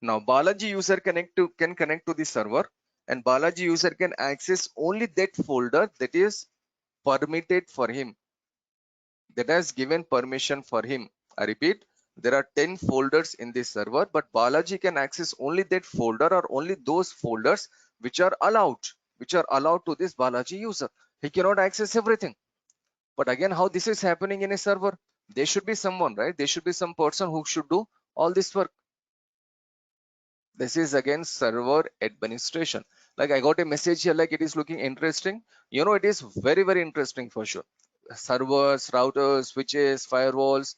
Now Balaji user can connect to the server, and Balaji user can access only that folder that is permitted for him, that has given permission for him. I repeat, there are 10 folders in this server, but Balaji can access only that folder or only those folders which are allowed to this Balaji user. He cannot access everything. But again, how this is happening in a server? There should be someone, right? There should be some person who should do all this work. This is again server administration. Like I got a message here, like it is looking interesting. You know, it is very, very interesting for sure. Servers, routers, switches, firewalls.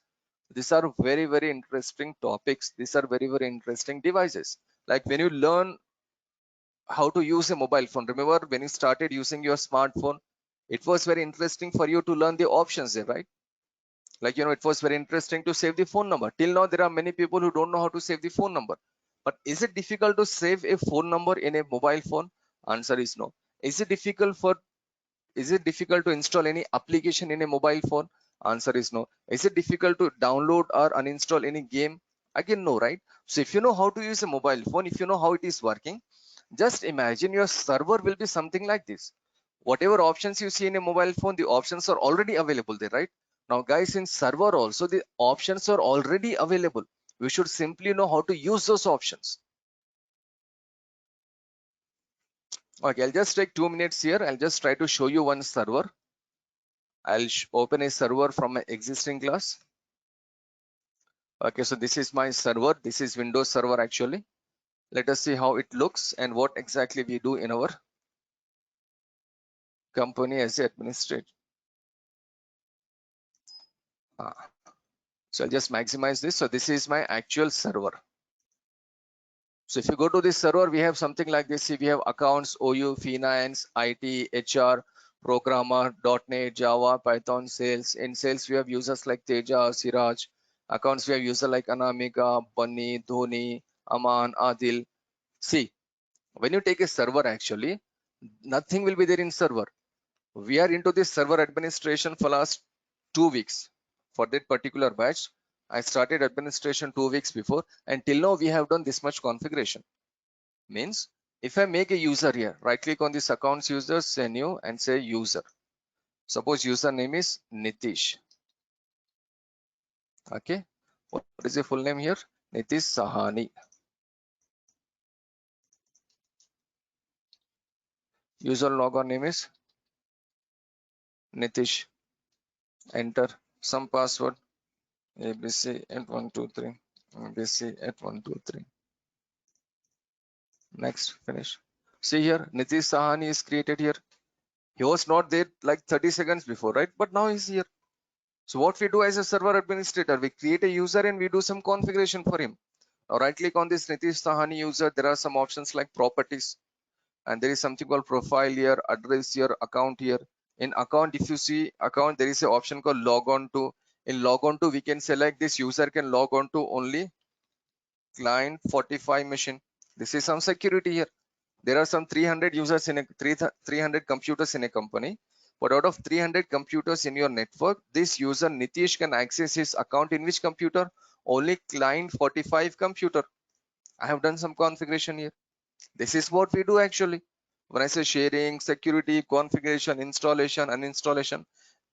These are very, very interesting topics. These are very, very interesting devices. Like when you learn how to use a mobile phone, remember when you started using your smartphone, it was very interesting for you to learn the options there, right? Like, you know, it was very interesting to save the phone number. Till now, there are many people who don't know how to save the phone number. But is it difficult to save a phone number in a mobile phone? Answer is no. Is it difficult to install any application in a mobile phone? Answer is no. Is it difficult to download or uninstall any game? Again, no, right? So if you know how to use a mobile phone, if you know how it is working, just imagine your server will be something like this. Whatever options you see in a mobile phone, the options are already available there, right? Now guys, in server also the options are already available. We should simply know how to use those options. Okay, I'll just take 2 minutes here. I'll just try to show you one server. I'll open a server from my existing class. Okay, so this is my server. This is Windows Server actually. Let us see how it looks and what exactly we do in our company as the administrator. So I'll just maximize this. So this is my actual server. So if you go to this server, we have something like this. See, we have accounts, OU, finance, IT, HR, programmer, .NET, Java, Python, sales. In sales, we have users like Teja, Siraj. Accounts, we have users like Anamika, Bunny, Dhoni, Aman, Adil. See, when you take a server, actually, nothing will be there in server. We are into this server administration for last 2 weeks. For that particular batch, I started administration 2 weeks before, and till now we have done this much configuration. Means if I make a user here, right click on this accounts user, say new and say user. Suppose username is Nitish. Okay, what is the full name here? Nitish Sahani. User logon name is Nitish. Enter some password ABC at 123. ABC at 123. Next, finish. See here, Nitish Sahani is created here. He was not there like 30 seconds before, right? But now he's here. So what we do as a server administrator, we create a user and we do some configuration for him. Now right click on this Nitish Sahani user. There are some options like properties, and there is something called profile here, address here, account here. In account, if you see account, there is an option called log on to. In log on to, we can select this user can log on to only client 45 machine. This is some security here. There are some 300 users in a 300 computers in a company, but out of 300 computers in your network, this user Nitish can access his account in which computer? Only client 45 computer. I have done some configuration here. This is what we do actually. When I say sharing, security, configuration, installation, uninstallation,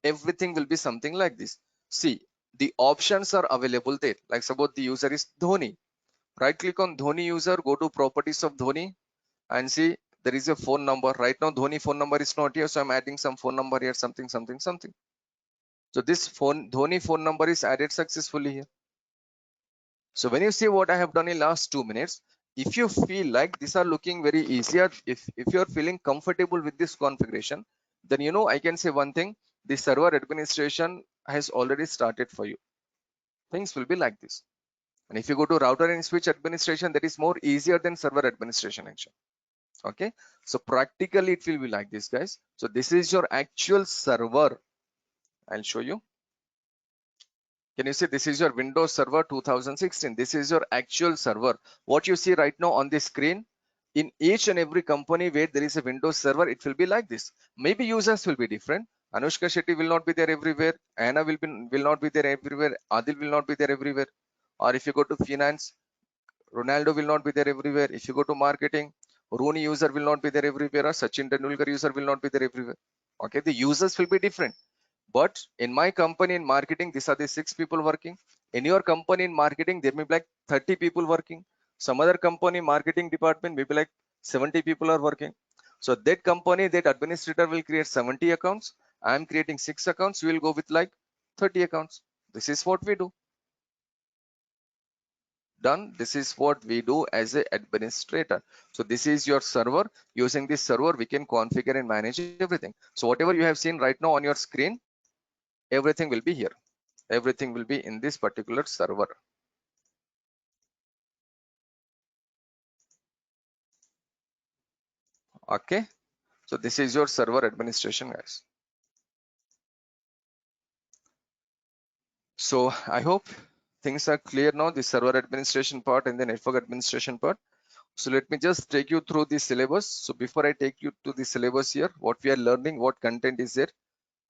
everything will be something like this. See, the options are available there. Like suppose the user is Dhoni. Right click on Dhoni user, go to properties of Dhoni, and see there is a phone number. Right now Dhoni phone number is not here, so I'm adding some phone number here, something. So this Dhoni phone number is added successfully here. So when you see what I have done in last 2 minutes, if you feel like these are looking very easier, if you're feeling comfortable with this configuration, then I can say one thing: the server administration has already started for you. Things will be like this. And if you go to router and switch administration, that is more easier than server administration actually. Okay, so practically it will be like this, guys. So this is your actual server. I'll show you. Can you see this is your Windows Server 2016? This is your actual server. What you see right now on the screen, in each and every company where there is a Windows Server, it will be like this. Maybe users will be different. Anushka Shetty will not be there everywhere. Anna will not be there everywhere. Adil will not be there everywhere. Or if you go to finance, Ronaldo will not be there everywhere. If you go to marketing, Rooney user will not be there everywhere, or Sachin Tendulkar user will not be there everywhere. Okay, the users will be different. But in my company in marketing, these are the 6 people working. In your company in marketing, there may be like 30 people working. Some other company marketing department maybe like 70 people are working. So that company, that administrator will create 70 accounts. I am creating 6 accounts. We will go with like 30 accounts. This is what we do. Done. This is what we do as a administrator. So this is your server. Using this server, we can configure and manage everything. So whatever you have seen right now on your screen, everything will be here. Everything will be in this particular server. Okay, so this is your server administration, guys. So I hope things are clear now, the server administration part and the network administration part. So let me just take you through the syllabus. So before I take you to the syllabus here, what we are learning, what content is there,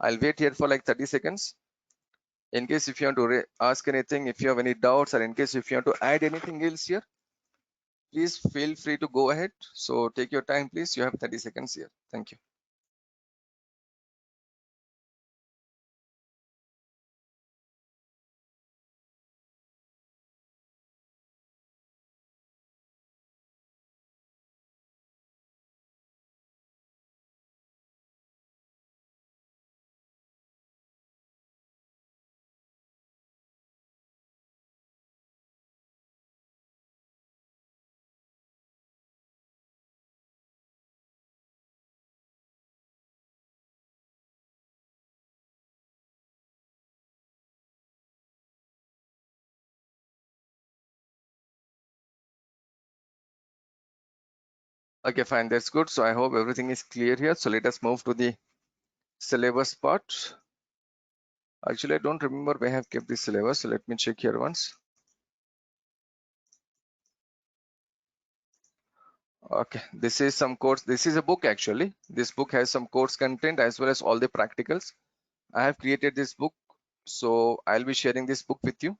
I'll wait here for like 30 seconds. In case if you want to ask anything, if you have any doubts, or in case if you want to add anything else here, please feel free to go ahead. So take your time, please. You have 30 seconds here. Thank you. Okay, fine, that's good. So I hope everything is clear here. So let us move to the syllabus part. Actually, I don't remember where I have kept the syllabus. So let me check here once. Okay, this is some course. This is a book actually. This book has some course content as well as all the practicals. I have created this book, so I'll be sharing this book with you.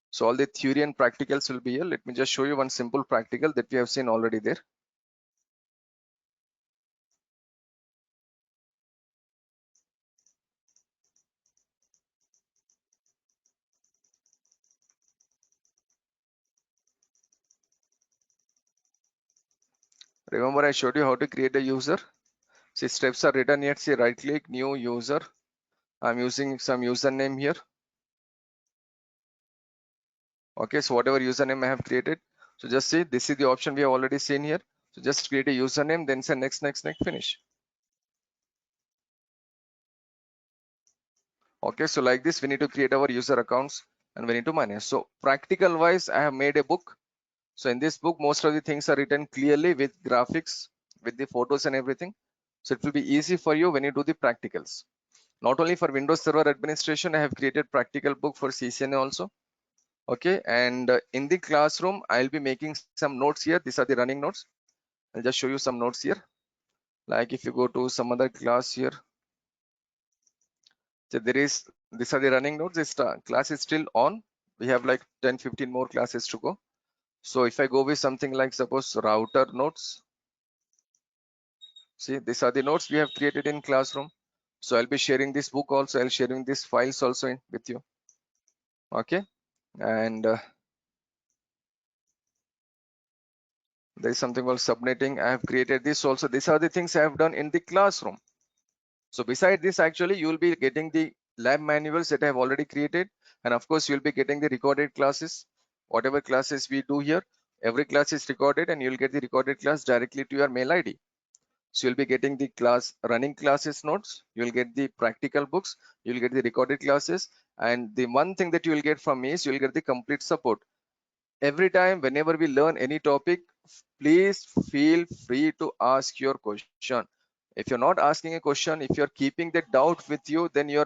So all the theory and practicals will be here. Let me just show you one simple practical that we have seen already there. Remember I showed you how to create a user. See, steps are written here. See, right click, new user. I'm using some username here. Okay, so whatever username I have created. So just see, this is the option we have already seen here. So just create a username, then say next, finish. Okay, so like this, we need to create our user accounts and we need to manage. So practical wise, I have made a book. So in this book, most of the things are written clearly with graphics, with the photos and everything. So it will be easy for you when you do the practicals. Not only for Windows Server Administration, I have created practical book for CCNA also. Okay, and in the classroom, I'll be making some notes here. These are the running notes. I'll just show you some notes here. Like if you go to some other class here, so these are the running notes. This class is still on. We have like 10-15 more classes to go. So if I go with something like suppose router notes, see, these are the notes we have created in classroom. So I'll be sharing this book also. I'll sharing these files also with you. Okay, and there is something called subnetting. I have created this also. These are the things I have done in the classroom. So beside this, actually, you will be getting the lab manuals that I have already created. And of course, you'll be getting the recorded classes. Whatever classes we do here, every class is recorded and you'll get the recorded class directly to your mail ID. So you'll be getting the class running classes notes. You'll get the practical books. You'll get the recorded classes. And the one thing that you will get from me is you'll get the complete support. Every time, whenever we learn any topic, please feel free to ask your question. If you're not asking a question, if you're keeping the doubt with you, then you're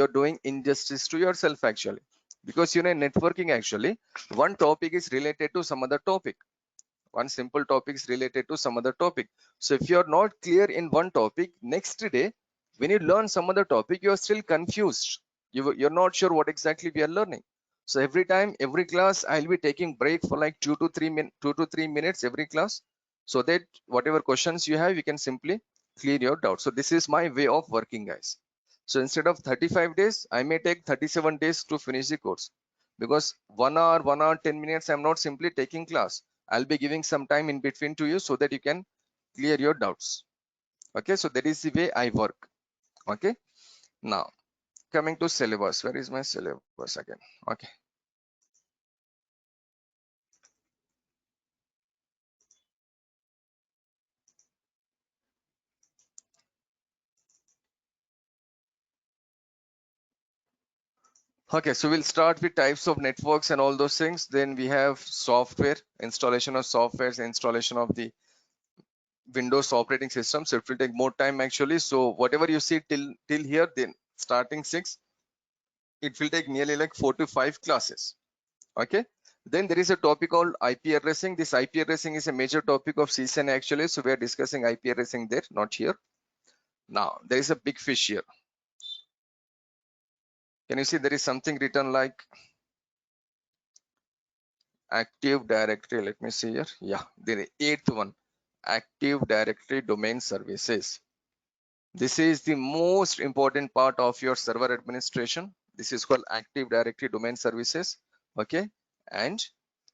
doing injustice to yourself actually. Because in networking actually, one topic is related to some other topic. One simple topic is related to some other topic. So if you're not clear in one topic, next day, when you learn some other topic, you're still confused. You're not sure what exactly we are learning. So every time, every class, I'll be taking break for like 2 to 3 minutes every class, so that whatever questions you have, you can simply clear your doubt. So this is my way of working, guys. So instead of 35 days, I may take 37 days to finish the course, because 1 hour, 10 minutes, I'm not simply taking class. I'll be giving some time in between to you so that you can clear your doubts. Okay, so that is the way I work. Okay, now coming to syllabus. Where is my syllabus again? Okay. Okay, so we'll start with types of networks and all those things. Then we have software, installation of softwares, installation of the Windows operating system. So it will take more time actually. So whatever you see till here, then starting 6, it will take nearly like 4 to 5 classes. Okay, then there is a topic called IP addressing. This IP addressing is a major topic of CCN actually, so we are discussing IP addressing there, not here. Now there is a big fish here. Can you see there is something written like Active Directory? Let me see here. Yeah, the 8th one, Active Directory Domain Services. This is the most important part of your server administration. This is called Active Directory Domain Services. Okay, and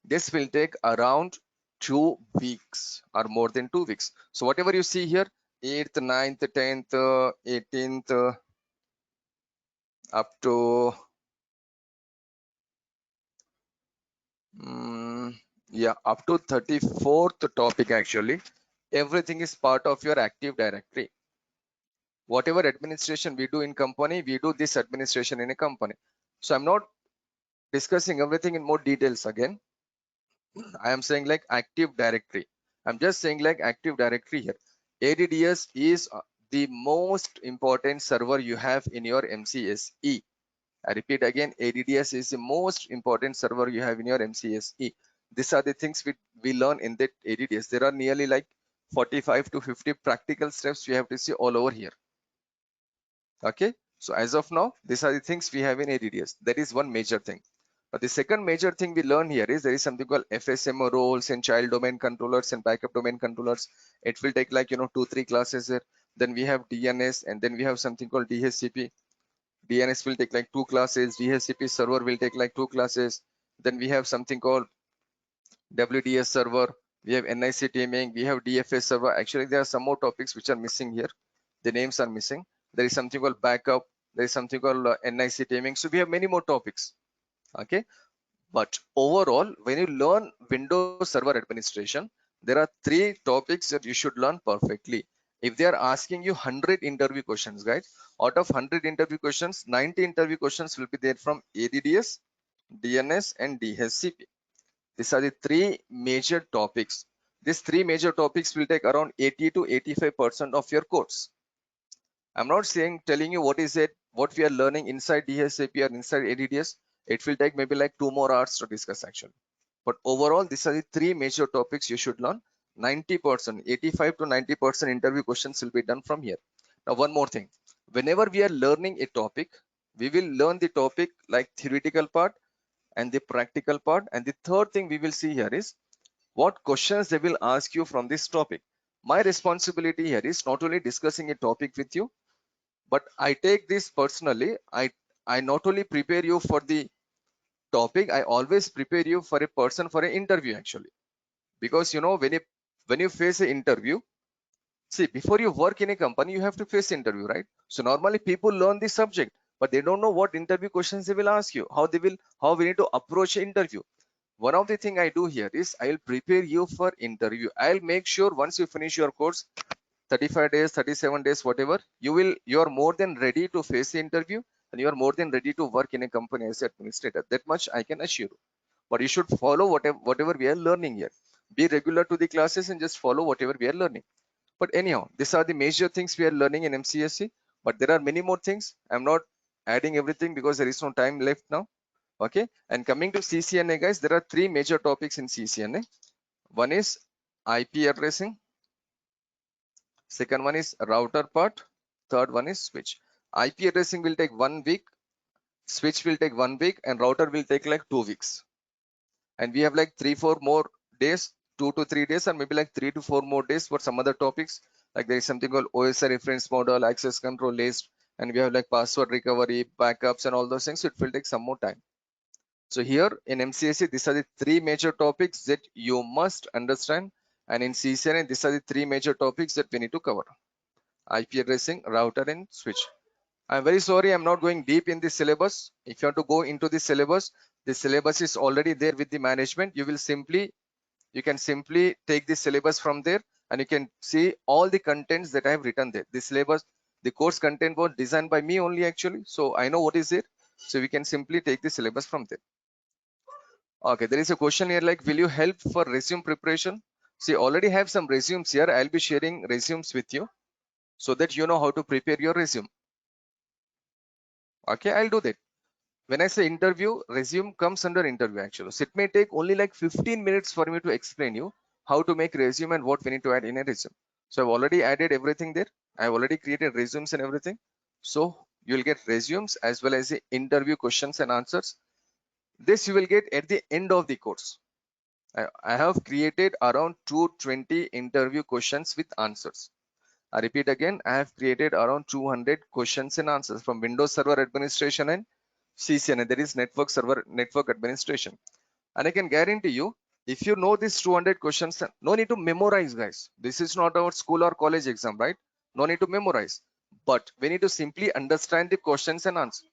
this will take around 2 weeks or more than 2 weeks. So whatever you see here, 8th, 9th, 10th, 18th, up to yeah, up to 34th topic actually, everything is part of your Active Directory. Whatever administration we do in company, we do this administration in a company. So I'm not discussing everything in more details again. I am saying like Active Directory. I'm just saying like Active Directory here. ADDS is the most important server you have in your MCSE. I repeat again, ADDS is the most important server you have in your MCSE. These are the things we learn in that ADDS. There are nearly like 45 to 50 practical steps we have to see all over here. Okay, so as of now, these are the things we have in ADDS. That is one major thing. But the second major thing we learn here is there is something called FSMO roles and child domain controllers and backup domain controllers. It will take like 2-3 classes here. Then we have DNS, and then we have something called DHCP. DNS will take like 2 classes. DHCP server will take like 2 classes. Then we have something called WDS server. We have NIC teaming. We have DFS server. Actually, there are some more topics which are missing here. The names are missing. There is something called backup. There is something called NIC teaming. So we have many more topics. Okay. But overall, when you learn Windows Server Administration, there are 3 topics that you should learn perfectly. If they are asking you 100 interview questions, guys, out of 100 interview questions, 90 interview questions will be there from ADDS, DNS, and DHCP. These are the 3 major topics. These 3 major topics will take around 80 to 85% of your course. I'm not telling you what we are learning inside DHCP or inside ADDS. It will take maybe like 2 more hours to discuss actually. But overall, these are the 3 major topics you should learn. 90%, 85 to 90% interview questions will be done from here. Now, one more thing. Whenever we are learning a topic, we will learn the topic like theoretical part and the practical part. And the third thing we will see here is what questions they will ask you from this topic. My responsibility here is not only discussing a topic with you, but I take this personally. I not only prepare you for the topic, I always prepare you for a person for an interview actually. Because when you face an interview, see, before you work in a company, you have to face interview, right? So normally people learn the subject, but they don't know what interview questions they will ask you, how we need to approach an interview. One of the thing I do here is I'll prepare you for interview. I'll make sure once you finish your course, 35 days, 37 days, whatever, you are more than ready to face the interview, and you are more than ready to work in a company as administrator. That much I can assure you. But you should follow whatever we are learning here. Be regular to the classes and just follow whatever we are learning. But anyhow, these are the major things we are learning in MCSE. But there are many more things. I'm not adding everything because there is no time left now. Okay. And coming to CCNA, guys, there are 3 major topics in CCNA. One is IP addressing. Second one is router part. Third one is switch. IP addressing will take 1 week. Switch will take 1 week, and router will take like 2 weeks. And we have like 3-4 more days, 2 to 3 days, and maybe like 3 to 4 more days for some other topics. Like there is something called OSI reference model, access control list, and we have like password recovery, backups, and all those things. So it will take some more time. So here in MCSE, these are the 3 major topics that you must understand. And in CCNA, these are the 3 major topics that we need to cover: IP addressing, router, and switch. I'm very sorry, I'm not going deep in the syllabus. If you want to go into the syllabus is already there with the management. You can simply take the syllabus from there, and you can see all the contents that I have written there. The syllabus, the course content was designed by me only actually, so I know what is there. So we can simply take the syllabus from there. Okay, there is a question here like, will you help for resume preparation? See, already have some resumes here. I'll be sharing resumes with you so that you know how to prepare your resume. Okay, I'll do that. When I say interview, resume comes under interview actually. So it may take only like 15 minutes for me to explain you how to make resume and what we need to add in a resume. So I've already added everything there. I've already created resumes and everything. So you'll get resumes as well as the interview questions and answers. This you will get at the end of the course. I have created around 220 interview questions with answers. I repeat again, I have created around 200 questions and answers from Windows Server Administration and CCNA, that is network administration. And I can guarantee you, if you know these 200 questions, no need to memorize, guys. This is not our school or college exam, right? No need to memorize, but we need to simply understand the questions and answers.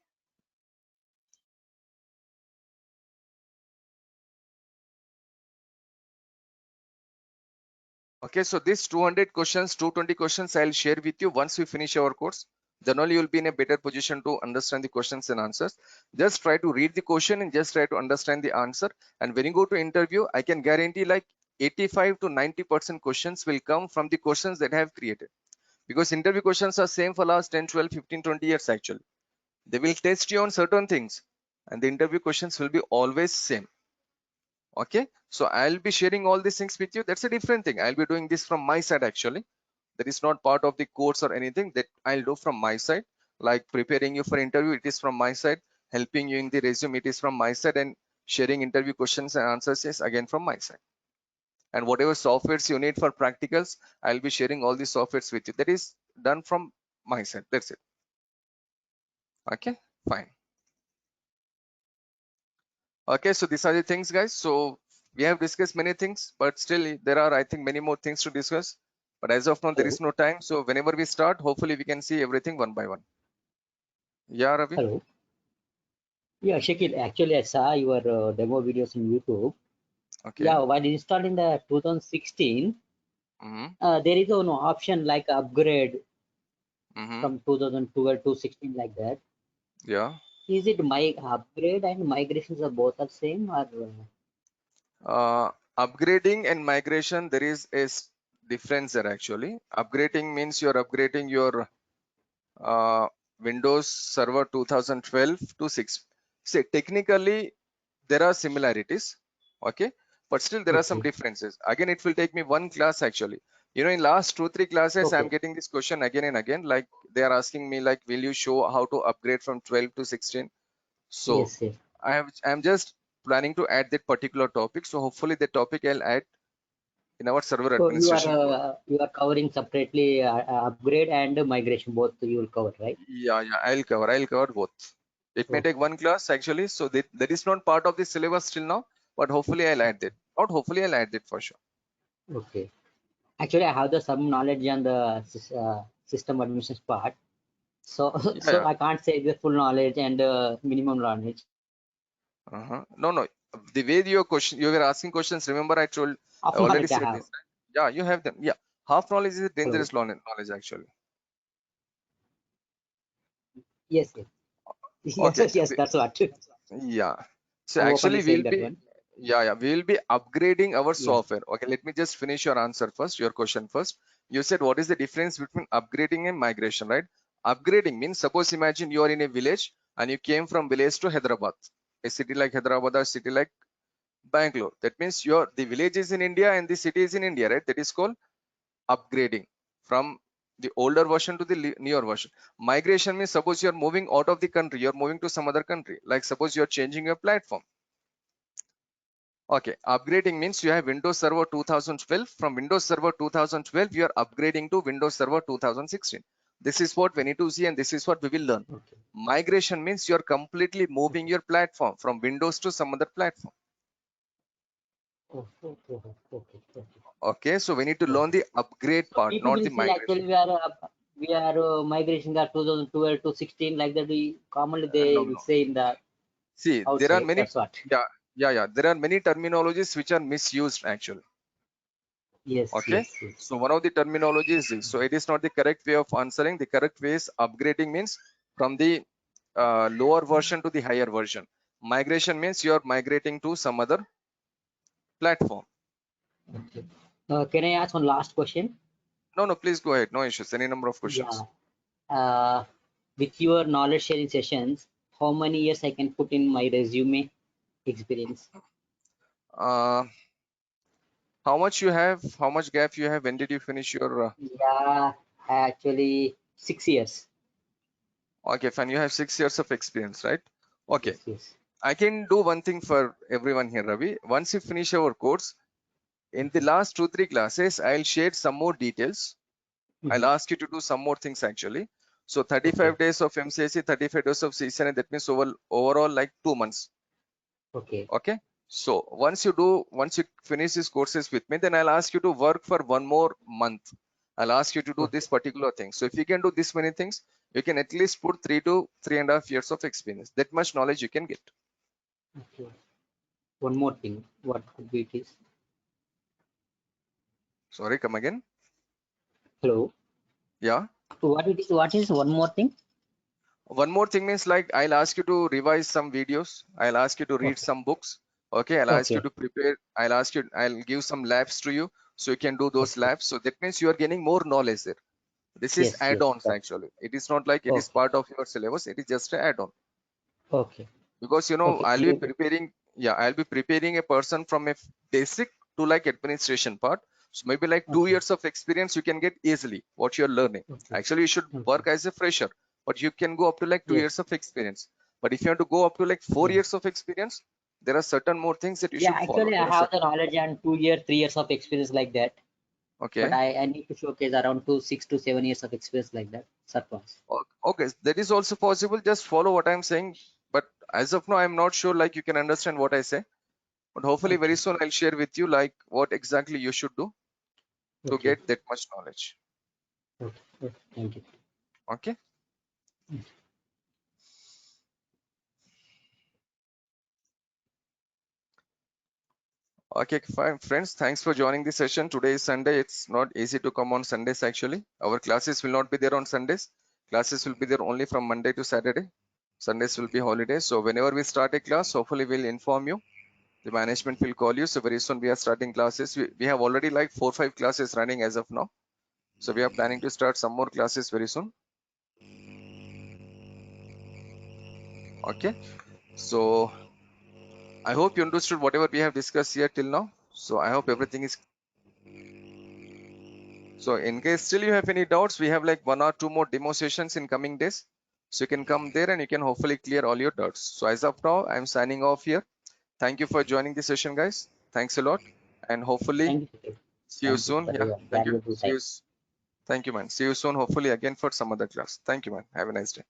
Okay, so these 200 questions, 220 questions, I'll share with you once we finish our course. Then only you'll be in a better position to understand the questions and answers. Just try to read the question and just try to understand the answer. And when you go to interview, I can guarantee like 85 to 90% questions will come from the questions that I have created, because interview questions are same for last 10, 12, 15, 20 years actually. They will test you on certain things and the interview questions will be always same. Okay, so I'll be sharing all these things with you. That's a different thing. I'll be doing this from my side actually. That is not part of the course or anything. That I'll do from my side. Like preparing you for interview, it is from my side. Helping you in the resume, it is from my side. And sharing interview questions and answers is again from my side. And whatever softwares you need for practicals, I'll be sharing all the softwares with you. That is done from my side. That's it. Okay, fine. Okay, so these are the things, guys. So we have discussed many things, but still there are, I think, many more things to discuss. But as of now, there is no time. So whenever we start, hopefully we can see everything one by one. Yeah, Ravi. Hello. Yeah, Shakil, actually I saw your demo videos on YouTube. Okay. Yeah, while installing the 2016, there is no option like upgrade from 2012 to 16 like that. Yeah. Is it my upgrade and migrations are both the same or? Upgrading and migration, there is a difference there actually. Upgrading means you're upgrading your Windows Server 2012 to 6. Say technically there are similarities, okay, but still there are some differences. Again, it will take me one class actually. You know, in last 2-3 classes, I'm getting this question again and again. Like they are asking me, like, will you show how to upgrade from 12 to 16? So Yes, yes. I'm just planning to add that particular topic. So hopefully the topic I'll add in our server So administration. you are covering separately upgrade and migration, both you will cover, right? Yeah, I'll cover both. It may take one class actually, so that is not part of the syllabus till now, but hopefully I'll add that. Not hopefully, I'll add that for sure. Okay. Actually, I have some knowledge on the system administration part. So, so I can't say the full knowledge and minimum knowledge. No. The way you were asking questions, remember I already said this. Right? Yeah, you have them. Yeah. Half knowledge is a dangerous knowledge actually. Yes, yes. Okay. Yes, that's what. Yeah. So I'm actually openly saying that one. we'll be upgrading our software. Okay, let me just finish your answer first, your question first. You said what is the difference between upgrading and migration, right? Upgrading means, suppose imagine you are in a village and you came from village to Hyderabad, a city like Hyderabad or city like Bangalore. That means the village is in India and the city is in India, right? That is called upgrading from the older version to the newer version. Migration means, suppose you're moving out of the country, you're moving to some other country. Like suppose you're changing your platform. Okay, upgrading means you have Windows Server 2012. From Windows Server 2012, you are upgrading to Windows Server 2016. This is what we need to see and this is what we will learn. Migration means you're completely moving your platform from Windows to some other platform. Okay, so we need to learn the upgrade part, not the migration. Actually, we are migrating the 2012 to 16 like that. Commonly they will say in the See, outside. there are many. That's what. Yeah. There are many terminologies which are misused actually. Yes. Okay. Yes. So one of the terminologies is, so it is not the correct way of answering. The correct way is upgrading means from the lower version to the higher version. Migration means you are migrating to some other platform. Okay. Can I ask one last question? No, please go ahead. No issues. Any number of questions. Yeah. With your knowledge sharing sessions, how many years I can put in my resume experience? How much you have? How much gap you have? When did you finish your? Yeah, actually 6 years. Okay, fine. You have 6 years of experience, right? Okay. Yes. I can do one thing for everyone here, Ravi. Once you finish our course, in the last 2-3 classes, I'll share some more details. I'll ask you to do some more things actually. So 35 days of MCSE, 35 days of CCNA, that means overall like 2 months. Okay. So once you finish these courses with me, then I'll ask you to work for 1 more month. I'll ask you to do this particular thing. So if you can do this many things, you can at least put 3 to 3.5 years of experience. That much knowledge you can get. Okay. One more thing. What could be it is? Sorry, come again. Hello. Yeah. What is one more thing? One more thing means, like, I'll ask you to revise some videos. I'll ask you to read some books. Okay, I'll ask you Okay. to prepare. I'll give some labs to you so you can do those Okay. labs. So that means you are gaining more knowledge there. This is Yes. Yes. add-ons Got it. actually. It is not like it is Okay. part of your syllabus. It is just an add-on. Okay. Because Okay. I'll Thank be you. preparing, yeah, I'll be preparing a person from a basic to like administration part. So maybe like 2 Okay. years of experience you can get easily what you're learning. Okay. Actually, you should Okay. work as a fresher, but you can go up to like 2 Yes. years of experience. But if you have to go up to like 4 Yeah. years of experience, there are certain more things that you Yeah. should follow. Actually, I There are have the certain, knowledge and 2 years, 3 years of experience like that. But okay. I need to showcase around 6 to 7 years of experience like that. Surplus. Okay, that is also possible. Just follow what I'm saying. But as of now, I'm not sure like you can understand what I say. But hopefully very Okay. soon I'll share with you like what exactly you should do to Okay. get that much knowledge. Okay. Okay. Thank you. Okay. Okay, fine. Friends, thanks for joining the session. Today is Sunday. It's not easy to come on Sundays actually. Our classes will not be there on Sundays. Classes will be there only from Monday to Saturday. Sundays will be holidays. So whenever we start a class, hopefully we'll inform you. The management will call you. So very soon we are starting classes. We have already like 4 or 5 classes running as of now. So we are planning to start some more classes very soon. Okay. So I hope you understood whatever we have discussed here till now. So I hope everything is. So in case still you have any doubts, we have like 1 or 2 more demo sessions in coming days. So you can come there and you can hopefully clear all your doubts. So as of now, I'm signing off here. Thank you for joining the session, guys. Thanks a lot. And hopefully Thank you. see you Thank you soon. for Yeah, your thank you. valuable See you. time. Thank you, man. See you soon. Hopefully again for some other class. Thank you, man. Have a nice day.